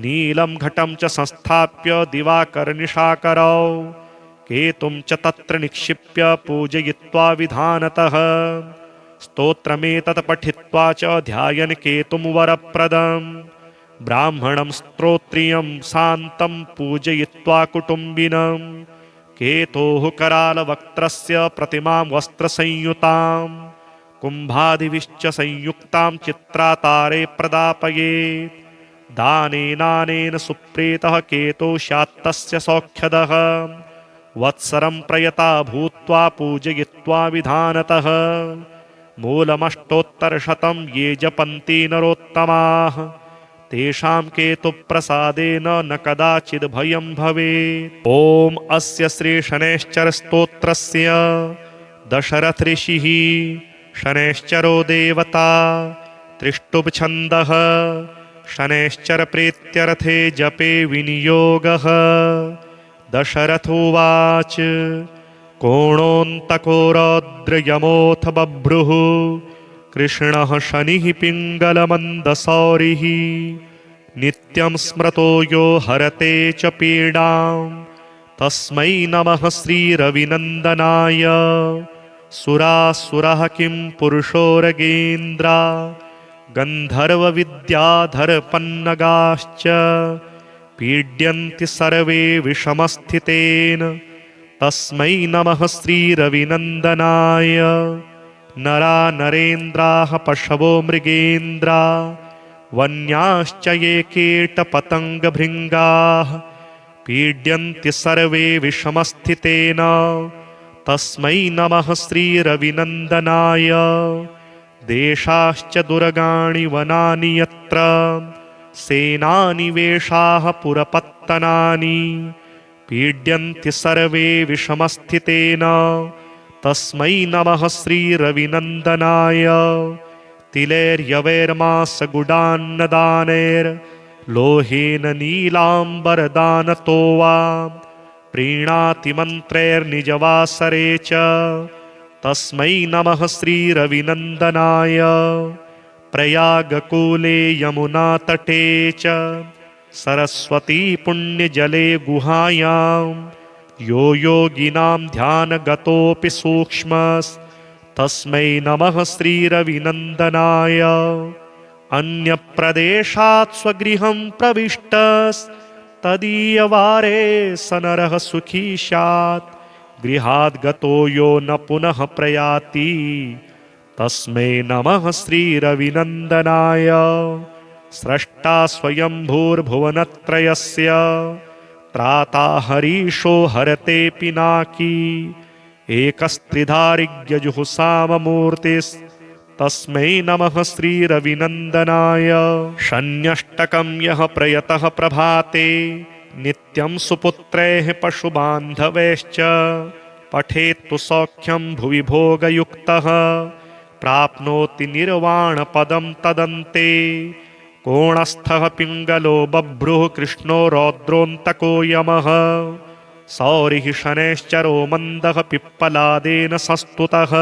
A: नीलं घटं च संस्थाप्य दिवाकरनिशाकरौ केतुं च तत्र निक्षिप्य पूजयित्वा विधानतः स्तोत्रमेतत् पठित्वा च ध्यायन् केतुं वरप्रदम् ब्राह्मणं श्रोत्रियं शान्तं पूजयित्वा कुटुम्बिनं केतोः करालवक्त्रस्य प्रतिमां वस्त्रसंयुतां कुम्भादिभिश्च संयुक्तां चित्रातारे प्रदापयेत् दानेनानेन सुप्रीतः केतो स्यात्तस्य सौख्यदः वत्सरं प्रयता भूत्वा पूजयित्वा विधानतः मूलमष्टोत्तरशतं ये जपन्ति नरोत्तमाः तेषां केतुप्रसादेन न कदाचिद् भयं भवेत्। ॐ अस्य श्री शनैश्चर स्तोत्रस्य दशरथ ऋषिः शनैश्चरो देवता त्रिष्टुप् छन्दः शनैश्चर प्रीत्यर्थे जपे विनियोगः। दशरथोवाच कोणोऽन्तको रौद्रयमोऽथ बभ्रुः कृष्णः शनिः पिङ्गलमन्दसौरिः नित्यं स्मृतो यो हरते च पीडां तस्मै नमः श्रीरविनन्दनाय। सुरासुरः किं पुरुषोरगेन्द्रा गन्धर्वविद्याधरपन्नगाश्च पीड्यन्ति सर्वे विषमस्थितेन तस्मै नमः श्रीरविनन्दनाय। नरा नरेन्द्राः पशवो मृगेन्द्रा वन्याश्च ये कीटपतङ्गभृङ्गाः पीड्यन्ति सर्वे विषमस्थितेन तस्मै नमः श्रीरविनन्दनाय। देशाश्च दुर्गाणि वनानि यत्र सेनानिवेशाः पुरपत्तनानि पीड्यन्ति सर्वे विषमस्थितेन तस्मै नमः श्रीरविनन्दनाय। तिलैर्यवैर्मासगुडान्नदानैर्लोहेन नीलाम्बरदानतो वा प्रीणाति मन्त्रैर्निजवासरे च तस्मै नमः श्रीरविनन्दनाय। प्रयागकूले यमुनातटे च सरस्वती पुण्यजले गुहायां यो योगिनां ध्यानगतोऽपि सूक्ष्मस्तस्मै नमः श्रीरविनन्दनाय। अन्यप्रदेशात् स्वगृहं प्रविष्टस्तदीयवारे स नरः सुखी स्यात् गृहाद् गतो यो न पुनः प्रयाति तस्मै नमः श्रीरविनन्दनाय। स्रष्टा स्वयंभूर्भुवनत्रयस्य त्राता हरीशो हरते पिनाकी एकस्त्रिधारिज्ञजुहुसाममूर्तिस्तस्मै नमः श्रीरविनन्दनाय। शन्यष्टकं यः प्रयतः प्रभाते नित्यं सुपुत्रैः पशुबान्धवैश्च पठेत्तु सौख्यं भुवि भोगयुक्तः प्राप्नोति निर्वाणपदं तदन्ते। कोणस्थः पिङ्गलो बभ्रुः कृष्णो रौद्रोऽन्तको यमः सौरिः शनैश्चरो मन्दः पिप्पलादेन संस्तुतः।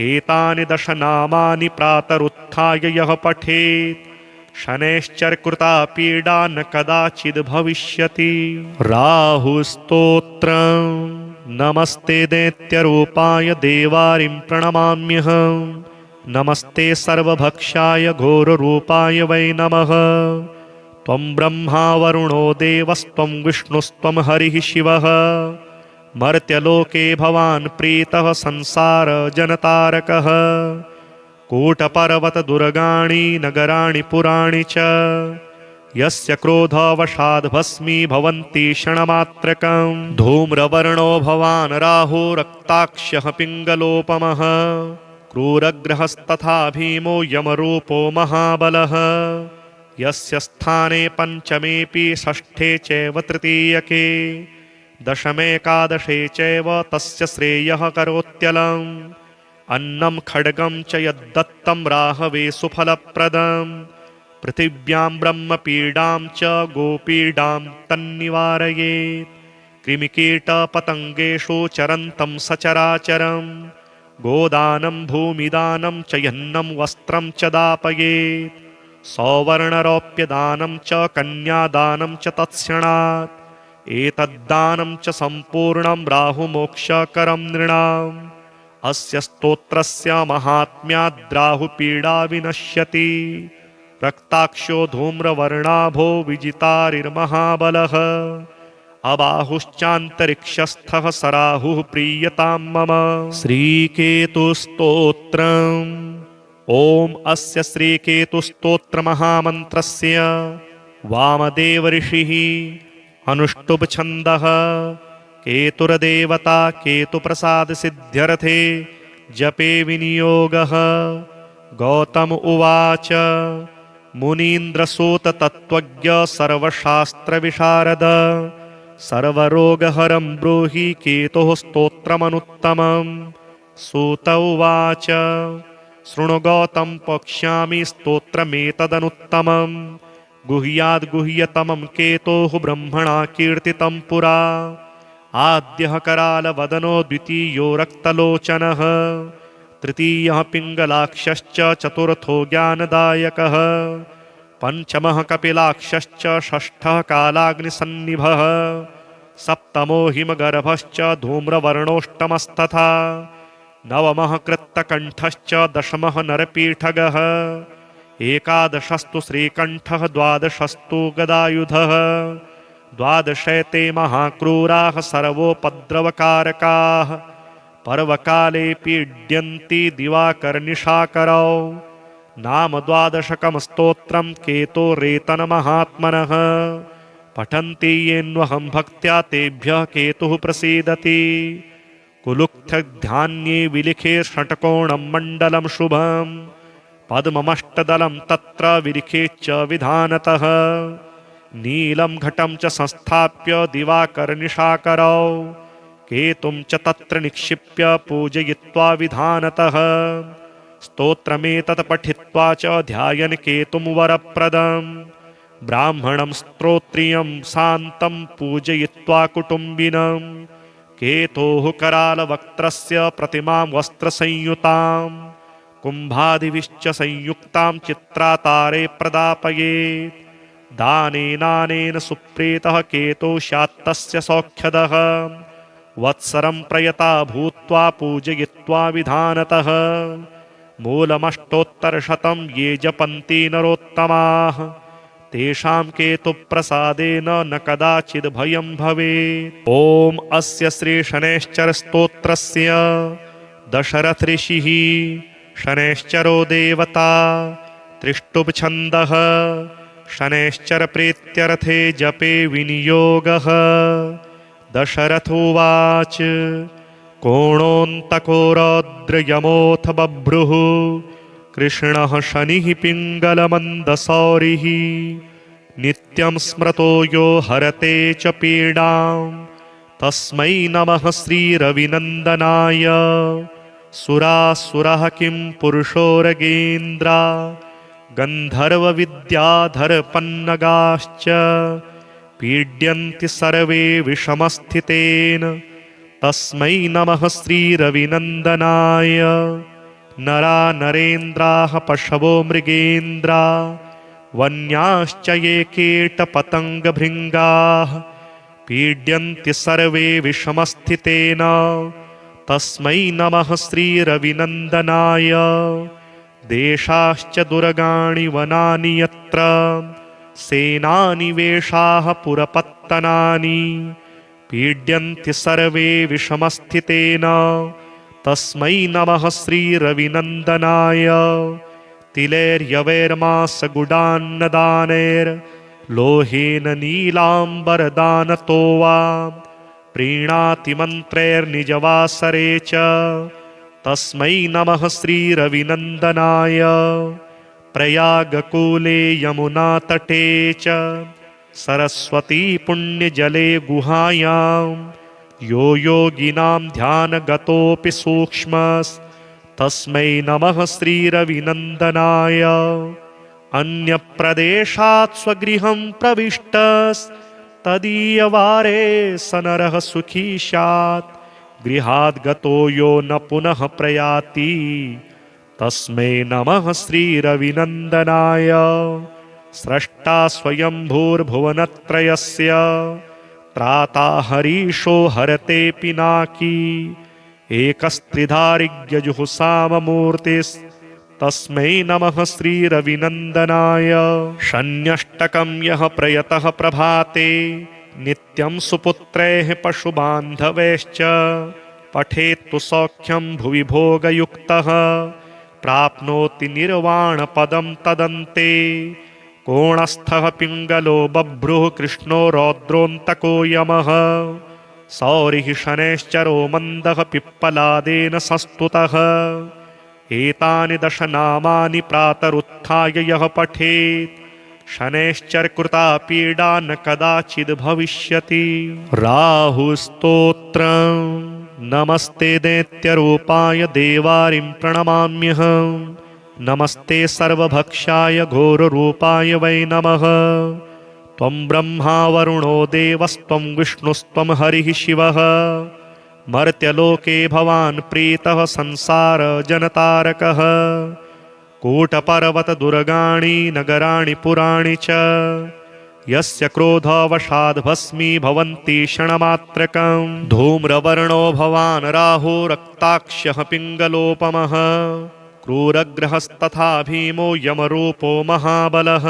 A: एतानि दश नामानि प्रातरुत्थाय यः पठेत् शनैश्चरकृता पीडा न कदाचिद् भविष्यति। राहुस्तोत्रम् नमस्ते दैत्यरूपाय देवारिं प्रणमाम्यहम् नमस्ते सर्वभक्षाय घोररूपाय वै नमः। त्वं ब्रह्मा वरुणो देवस्त्वं विष्णुस्त्वं हरिः शिवः मर्त्यलोके भवान् प्रीतः संसारजनतारकः। कूटपर्वतदुर्गाणि नगराणि पुराणि च यस्य क्रोधवशाद् भस्मी भवन्ति क्षणमात्रकम्। धूम्रवर्णो भवान् राहो रक्ताक्षः पिङ्गलोपमः क्रूरग्रहस्तथा भीमो यमरूपो महाबलः। यस्य स्थाने पञ्चमेऽपि षष्ठे चैव तृतीयके दशमेकादशे चैव तस्य श्रेयः करोत्यलम्। अन्नं खड्गं च यद्दत्तं राहवे सुफलप्रदम् पृथिव्यां ब्रह्मपीडां च गोपीडां तन्निवारयेत्। कृमिकीटपतङ्गेषु चरन्तं सचराचरम् गोदानं भूमिदानं च यन्नं वस्त्रं च दापयेत्। सौवर्णरौप्यदानं च कन्यादानं च तत्क्षणात् एतद्दानं च सम्पूर्णं राहुमोक्षकरं नृणाम्। अस्य स्तोत्रस्य महात्म्याद्राहुपीडा विनश्यति। रक्ताक्षो धूम्रवर्णाभो विजितारिर्महाबलः अबाहुश्चान्तरिक्षस्थः सराहुः प्रीयतां मम। श्रीकेतुस्तोत्रम् ॐ अस्य श्रीकेतुस्तोत्रमहामन्त्रस्य वामदेवऋषिः अनुष्टुप्छन्दः केतुर्देवता केतुप्रसादसिद्ध्यर्थे जपे विनियोगः। गौतम उवाच मुनीन्द्रसूततत्त्वज्ञ सर्वशास्त्रविशारद सर्वरोगहरं ब्रूहि केतुः स्तोत्रमनुत्तमम्। सूत उवाच शृणु गौतम पक्ष्यामि स्तोत्रमेतदनुत्तमम्। गुह्याद्गुह्यतमं केतोः ब्रह्मणा कीर्तितं पुरा। आद्यः करालवदनो द्वितीयो रक्तलोचनः तृतीयः पिङ्गलाक्षश्च चतुर्थो ज्ञानदायकः पञ्चमः कपिलाक्षश्च षष्ठः कालाग्निसन्निभः सप्तमो हिमगर्भश्च धूम्रवर्णोष्टमस्तथा नवमः कृत्तकण्ठश्च दशमः नरपीठगः एकादशस्तु श्रीकण्ठः द्वादशस्तु गदायुधः द्वादशैते महाक्रूराः सर्वोपद्रवकारकाः पर्वकाले पीड्यन्ति दिवाकरनिशाकरौ। नाम द्वादशकं स्तोत्रं केतोरेतनमहात्मनः पठन्ति येन्वहं भक्त्या तेभ्यः केतुः प्रसीदति। कुलुक्थ्यध्यान्ये विलिखे षट्कोणं मण्डलं शुभम् पद्ममष्टदलं तत्र विलिखेच्च विधानतः नीलं घटं च संस्थाप्य दिवाकरनिशाकरौ केतुं च तत्र निक्षिप्य पूजयित्वा विधानतः स्तोत्रमेतत् पठित्वा च ध्यायन् केतुं वरप्रदम् ब्राह्मणं स्तोत्रियं शान्तं पूजयित्वा कुटुम्बिनं केतोः करालवक्त्रस्य प्रतिमां वस्त्रसंयुतां कुम्भादिभिश्च संयुक्तां चित्रातारे प्रदापयेत्। दानेनानेन सुप्रीतः केतुः स्यात्तस्य सौख्यदः वत्सरं प्रयता भूत्वा पूजयित्वा विधानतः मूलमष्टोत्तरशतं ये जपन्ति नरोत्तमाः तेषां केतुप्रसादेन न कदाचिद् भयं भवेत्। ॐ अस्य श्रीशनैश्चरस्तोत्रस्य दशरथ ऋषिः शनैश्चरो देवता त्रिष्टुप्छन्दः शनैश्चरप्रीत्यर्थे जपे विनियोगः। दशरथ उवाच कोणोऽन्तको रौद्रयमोऽथ बभ्रुः कृष्णः शनिः पिङ्गलमन्दसौरिः नित्यं स्मृतो यो हरते च पीडां तस्मै नमः श्रीरविनन्दनाय। सुरासुरः किं पुरुषोरगेन्द्रा गन्धर्वविद्याधरपन्नगाश्च पीड्यन्ति सर्वे विषमस्थितेन तस्मै नमः श्रीरविनन्दनाय। नरा नरेन्द्राः पशवो मृगेन्द्रा वन्याश्च ये कीटपतङ्गभृङ्गाः पीड्यन्ति सर्वे विषमस्थितेन तस्मै नमः श्रीरविनन्दनाय। देशाश्च दुर्गाणि वनानि यत्र सेनानि वेषाः पुरपत्तनानि पीड्यन्ति सर्वे विषमस्थितेन तस्मै नमः श्रीरविनन्दनाय। तिलैर्यवैर्मासगुडान्नदानैर्लोहेन नीलाम्बरदानतो वा प्रीणाति मन्त्रैर्निजवासरे च तस्मै नमः श्रीरविनन्दनाय। प्रयागकूले यमुनातटे च सरस्वती पुण्यजले गुहायां यो योगिनां ध्यानगतोऽपि सूक्ष्मस्तस्मै नमः श्रीरविनन्दनाय। अन्यप्रदेशात् स्वगृहं प्रविष्टस्तदीयवारे स नरः सुखी स्यात् गृहाद् गतो यो न पुनः प्रयाति तस्मै नमः श्रीरविनन्दनाय। स्रष्टा स्वयंभूर्भुवनत्रयस्य त्राता हरीशो हरते पिनाकी एकस्त्रिधारिज्ञजुःसाममूर्तिस्तस्मै नमः श्रीरविनन्दनाय। शन्यष्टकं यः प्रयतः प्रभाते नित्यं सुपुत्रैः पशुबान्धवैश्च पठेत्तु सौख्यं भुवि भोगयुक्तः प्राप्नोति निर्वाणपदं तदन्ते। कोणस्थः पिङ्गलो बभ्रुः कृष्णो रौद्रोऽन्तको यमः। सौरिः शनैश्चरो मन्दः पिप्पलादेन संस्तुतः। एतानि दशनामानि प्रातरुत्थाय यः पठेत् शनैश्चरकृता पीडा न कदाचिद् भविष्यति। राहुस्तोत्रम्। नमस्ते दैत्यरूपाय देवारिं प्रणमाम्यहम्। नमस्ते सर्वभक्षाय घोररूपाय वै नमः। त्वं ब्रह्मा वरुणो देवस्त्वं विष्णुस्त्वं हरिः शिवः। मर्त्यलोके भवान् प्रीतः संसारजनतारकः। कूटपर्वतदुर्गाणि नगराणि पुराणि च यस्य क्रोधवशाद् भस्मी भवन्ति क्षणमात्रकम्। धूम्रवर्णो भवान् राहो रक्ताक्षः पिङ्गलोपमः। क्रूरग्रहस्तथा भीमो यमरूपो महाबलः।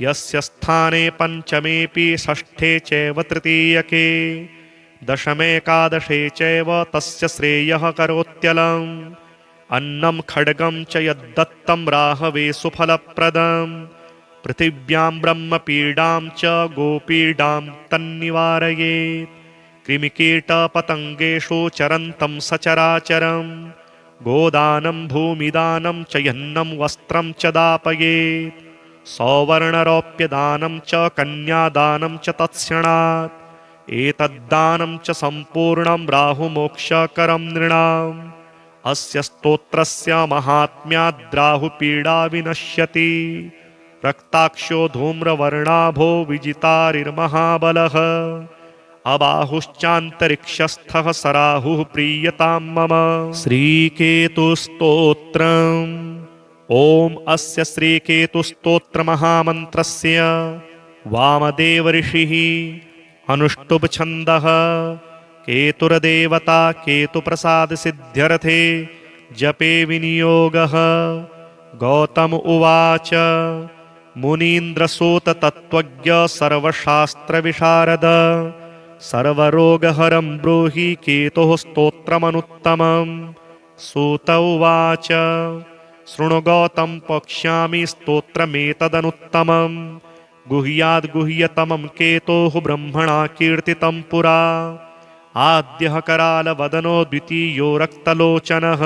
A: यस्य स्थाने पञ्चमेऽपि षष्ठे चैव तृतीयके दशमेकादशे चैव तस्य श्रेयः करोत्यलम्। अन्नं खड्गं च यद्दत्तं राहवे सुफलप्रदम्। पृथिव्यां ब्रह्मपीडां च गोपीडां तन्निवारयेत्। कृमिकीटपतङ्गेषु चरन्तं सचराचरम्। गोदानं भूमिदानं च यन्नं वस्त्रं च दापयेत्। सौवर्णरौप्यदानं च कन्यादानं च तत्क्षणात्। एतद्दानं च सम्पूर्णं राहुमोक्षकरं नृणाम्। अस्य स्तोत्रस्य महात्म्याद्राहुपीडा विनश्यति। रक्ताक्षो धूम्रवर्णाभो विजितारिर्महाबलः। अबाहुश्चान्तरिक्षस्थः सराहुः प्रीयतां मम। श्रीकेतुस्तोत्रम्। ॐ अस्य श्रीकेतुस्तोत्रमहामन्त्रस्य वामदेवऋषिः अनुष्टुप् छन्दः। केतुर्देवता केतुप्रसादसिद्ध्यर्थे जपे विनियोगः। गौतम उवाच। मुनीन्द्रसूत तत्त्वज्ञ सर्वशास्त्रविशारद। सर्वरोगहरं ब्रूहि केतुः स्तोत्रमनुत्तमम्। सूत उवाच। शृणु गौतम पक्ष्यामि स्तोत्रमेतदनुत्तमम्। गुह्याद्गुह्यतमं केतोः ब्रह्मणा कीर्तितं पुरा। आद्यः करालवदनो द्वितीयो रक्तलोचनः।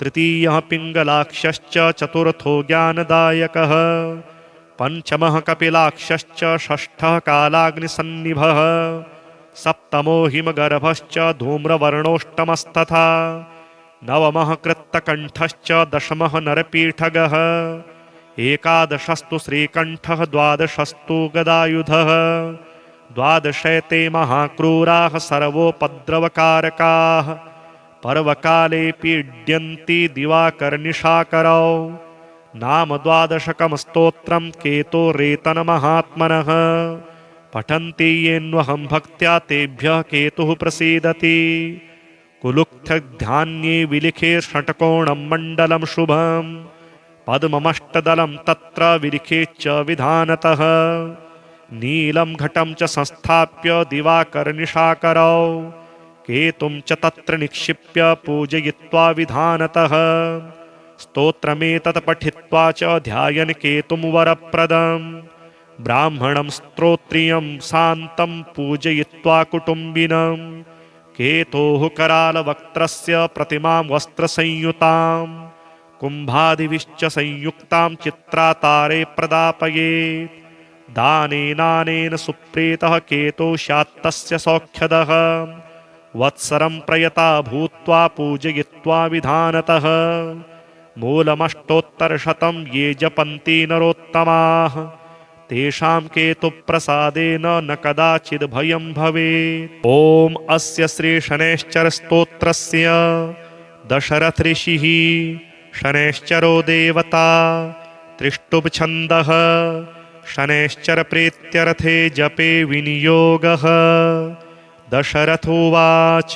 A: तृतीयः पिङ्गलाक्षश्च चतुर्थो ज्ञानदायकः। पञ्चमः कपिलाक्षश्च षष्ठः कालाग्निसन्निभः। सप्तमो हिमगर्भश्च धूम्रवर्णोष्टमस्तथा। नवमः कृत्तकण्ठश्च दशमः नरपीठगः। एकादशस्तु श्रीकण्ठः द्वादशस्तु गदायुधः। द्वादशैते महाक्रूराः सर्वोपद्रवकारकाः। पर्वकाले पीड्यन्ति दिवाकरनिशाकरौ। नाम द्वादशकं स्तोत्रं केतोरेतनमहात्मनः। पठन्ति येन्वहं भक्त्या तेभ्यः केतुः प्रसीदति। कुलुक्थध्यान्ये विलिखे षट्कोणं मण्डलं शुभम्। पद्ममष्टदलं तत्र विलिखेच्च विधानतः। नीलं घटं च संस्थाप्य दिवाकरनिशाकरौ। केतुं च तत्र निक्षिप्य पूजयित्वा विधानतः। स्तोत्रमेतत् पठित्वा च ध्यायन् केतुं वरप्रदम्। ब्राह्मणं श्रोत्रियं शान्तं पूजयित्वा कुटुम्बिनं। केतोः करालवक्त्रस्य प्रतिमां वस्त्रसंयुतां। कुम्भादिभिश्च संयुक्तां चित्रातारे प्रदापयेत्। दानेनानेन सुप्रीतः केतो स्यात्तस्य सौख्यदः। वत्सरं प्रयता भूत्वा पूजयित्वा विधानतः। मूलमष्टोत्तरशतं ये जपन्ति नरोत्तमाः। तेषां केतुप्रसादेन न कदाचिद् भयं भवेत्। ॐ अस्य श्रीशनैश्चरस्तोत्रस्य दशरथऋषिः शनैश्चरो देवता त्रिष्टुप् छन्दः। शनैश्चरप्रीत्यर्थे जपे विनियोगः। दशरथ उवाच।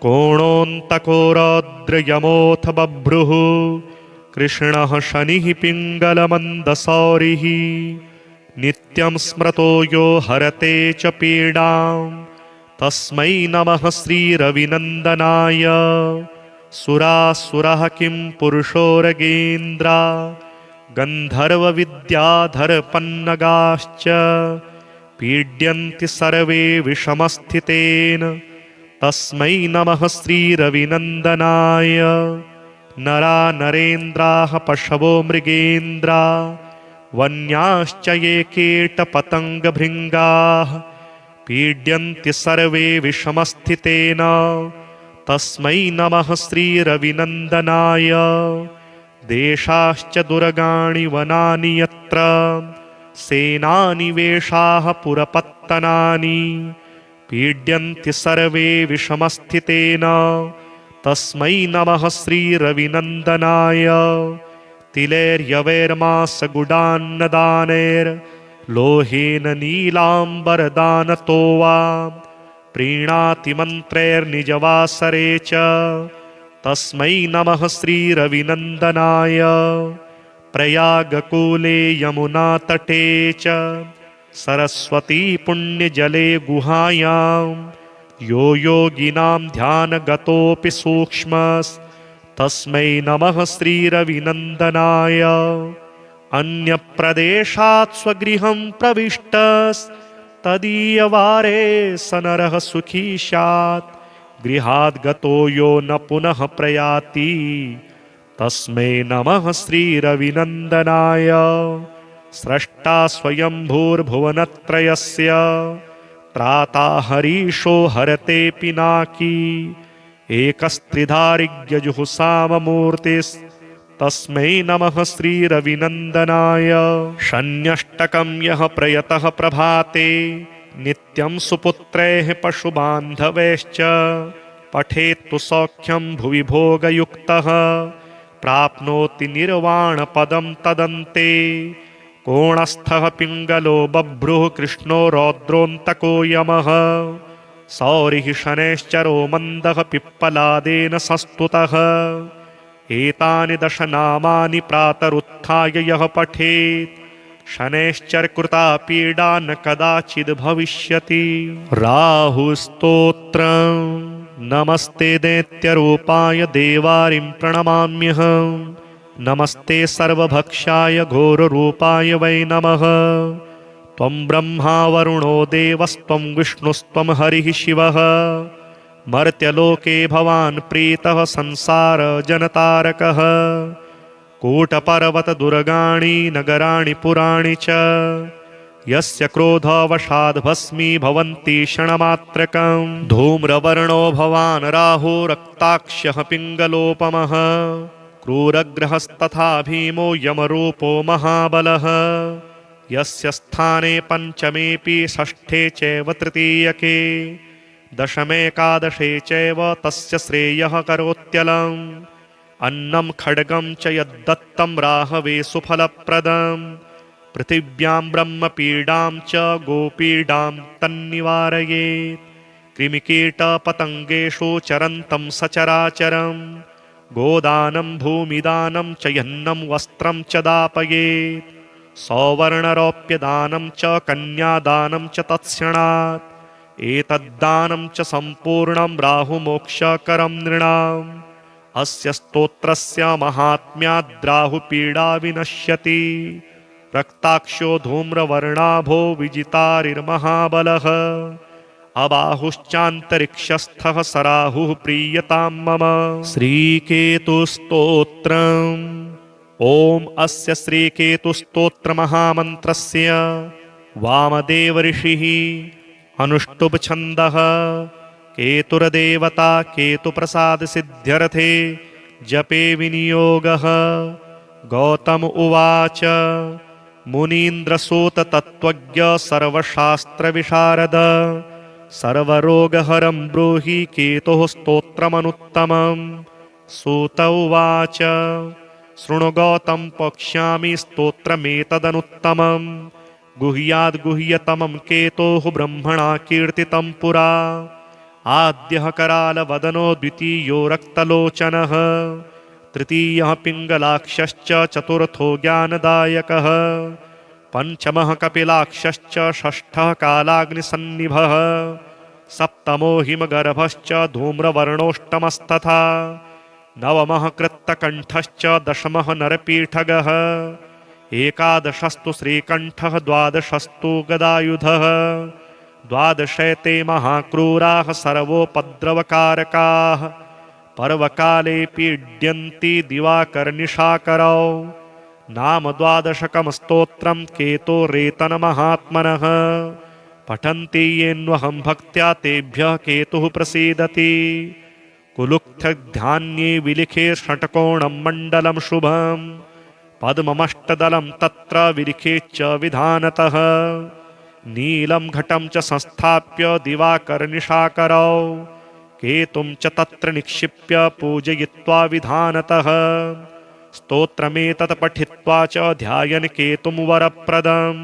A: कोणोऽन्तको रौद्रयमोऽथ बभ्रुः। कृष्णः शनिः पिङ्गलमन्दसौरिः। नित्यं स्मृतो यो हरते च पीडां। तस्मै नमः श्रीरविनन्दनाय। सुरासुरः किं पुरुषोरगेन्द्रा गन्धर्वविद्याधरपन्नगाश्च पीड्यन्ति सर्वे विषमस्थितेन तस्मै नमः श्रीरविनन्दनाय। नरा नरेन्द्राः पशवो मृगेन्द्रा वन्याश्च ये कीटपतङ्गभृङ्गाः पीड्यन्ति सर्वे विषमस्थितेन तस्मै नमः श्रीरविनन्दनाय। देशाश्च दुर्गाणि वनानि यत्र सेनानिवेशाः पुरपत्तनानि पीड्यन्ति सर्वे विषमस्थितेन तस्मै नमः श्रीरविनन्दनाय। तिलैर्यवैर्मासगुडान्नदानैर्लोहेन नीलाम्बरदानतो वा प्रीणाति मन्त्रैर्निजवासरे च तस्मै नमः श्रीरविनन्दनाय। प्रयागकूले यमुनातटे च सरस्वती पुण्यजले गुहायां यो योगिनां ध्यानगतोऽपि सूक्ष्मस्तस्मै नमः श्रीरविनन्दनाय। अन्यप्रदेशात् स्वगृहं प्रविष्टस्तदीयवारे स नरः सुखी स्यात् गृहाद् गतो यो न पुनः प्रयाति तस्मै नमः श्रीरविनन्दनाय। स्रष्टा स्वयंभूर्भुवनत्रयस्य त्राता हरीशो हरते पिनाकी एकस्त्रिधारिज्ञजुहुसाममूर्तिस्तस्मै नमः श्रीरविनन्दनाय। शन्यष्टकं यः प्रयतः प्रभाते नित्यं सुपुत्रैः पशुबान्धवैश्च पठेत्तु सौख्यं भुवि भोगयुक्तः प्राप्नोति निर्वाणपदं तदन्ते। कोणस्थः पिङ्गलो बभ्रुः कृष्णो रौद्रोऽन्तको यमः सौरिः शनैश्चरो मन्दः पिप्पलादेन संस्तुतः। एतानि 10 नामानि प्रातरुत्थाय यः पठेत् शनैश्चरकृता पीडा न कदाचिद् भविष्यति। राहुस्तोत्रम्। नमस्ते दैत्यरूपाय देवारिं प्रणमाम्यहम्। नमस्ते सर्वभक्षाय घोररूपाय वै नमः। त्वं ब्रह्मा वरुणो देवस्त्वं विष्णुस्त्वं हरिः शिवः। मर्त्यलोके भवान् प्रीतः संसारजनतारकः। कूटपर्वतदुर्गाणि नगराणि पुराणि च यस्य क्रोधवशाद् भस्मी भवन्ति क्षणमात्रकम्। धूम्रवर्णो भवान् राहु रक्ताक्षः पिङ्गलोपमः। क्रूरग्रहस्तथा भीमो यमरूपो महाबलः। यस्य स्थाने पञ्चमेऽपि षष्ठे चैव तृतीयके दशमेकादशे चैव तस्य श्रेयः करोत्यलम्। अन्नं खड्गं च यद्दत्तं राहवे सुफलप्रदम्। पृथिव्यां ब्रह्मपीडां च गोपीडां तन्निवारयेत्। कृमिकीटपतङ्गेषु चरन्तं सचराचरम्। गोदानं भूमिदानं च यन्नं वस्त्रं च दापयेत्। सौवर्णरौप्यदानं च कन्यादानं च तत्क्षणात्। एतद्दानं च सम्पूर्णं राहुमोक्षकरं नृणाम्। अस्य स्तोत्रस्य महात्म्याद्राहुपीडा विनश्यति। रक्ताक्षो धूम्रवर्णाभो विजितारिर्महाबलः। अबाहुश्चान्तरिक्षस्थः सराहुः प्रीयतां मम। श्रीकेतुस्तोत्रम्। ॐ अस्य श्रीकेतुस्तोत्रमहामन्त्रस्य वामदेवऋषिः अनुष्टुप्छन्दः। केतुर्देवता केतुप्रसादसिद्ध्यर्थे जपे विनियोगः। गौतम उवाच मुनीन्द्रसूततत्त्वज्ञ सर्वशास्त्रविशारद सर्वरोगहरं ब्रूहि केतुः स्तोत्रमनुत्तमम्। सूत उवाच शृणु गौतम पक्ष्यामि स्तोत्रमेतदनुत्तमम्। गुह्याद्गुह्यतमं केतोः ब्रह्मणा कीर्तितं पुरा। आद्यः करालवदनो द्वितीयो रक्तलोचनः तृतीयः पिङ्गलाक्षश्च चतुर्थो ज्ञानदायकः पञ्चमः कपिलाक्षश्च षष्ठः कालाग्निसन्निभः सप्तमो हिमगर्भश्च धूम्रवर्णोष्टमस्तथा नवमः कृत्तकण्ठश्च दशमः नरपीठगः एकादशस्तु श्रीकण्ठः द्वादशस्तु गदायुधः द्वादशैते महाक्रूराः सर्वोपद्रवकारकाः पर्वकाले पीड्यन्ति दिवाकरनिशाकरौ नाम द्वादशकं स्तोत्रं केतोरेतनमहात्मनः पठन्ति येऽन्वहं भक्त्या तेभ्यः केतुः प्रसीदति कुलुक्थध्यान्ये विलिखे षट्कोणं मण्डलं शुभं पद्ममष्टदलं तत्र विलिखे च विधानतः नीलं घटं च संस्थाप्य दिवाकरनिशाकरौ केतुं च तत्र निक्षिप्य पूजयित्वा विधानतः स्तोत्रमेतत् पठित्वा च ध्यायन् केतुं वरप्रदम्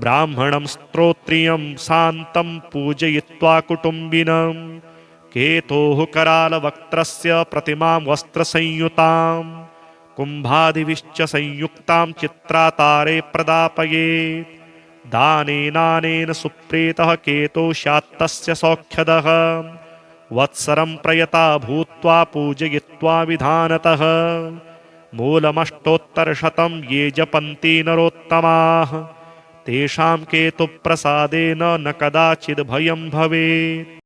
A: ब्राह्मणं स्तोत्रियं शान्तं पूजयित्वा कुटुम्बिनं केतोः करालवक्त्रस्य प्रतिमां वस्त्रसंयुतां कुम्भादिभिश्च संयुक्तां चित्रातारे प्रदापयेत् दानेनानेन सुप्रीतः केतो स्यात्तस्य सौख्यदः वत्सरं प्रयता भूत्वा पूजयित्वा विधानतः मूलमष्टोत्तरशतं ये जपन्ति नरोत्तमाः तेषां केतुप्रसादेन न कदाचिद् भयं भवेत्।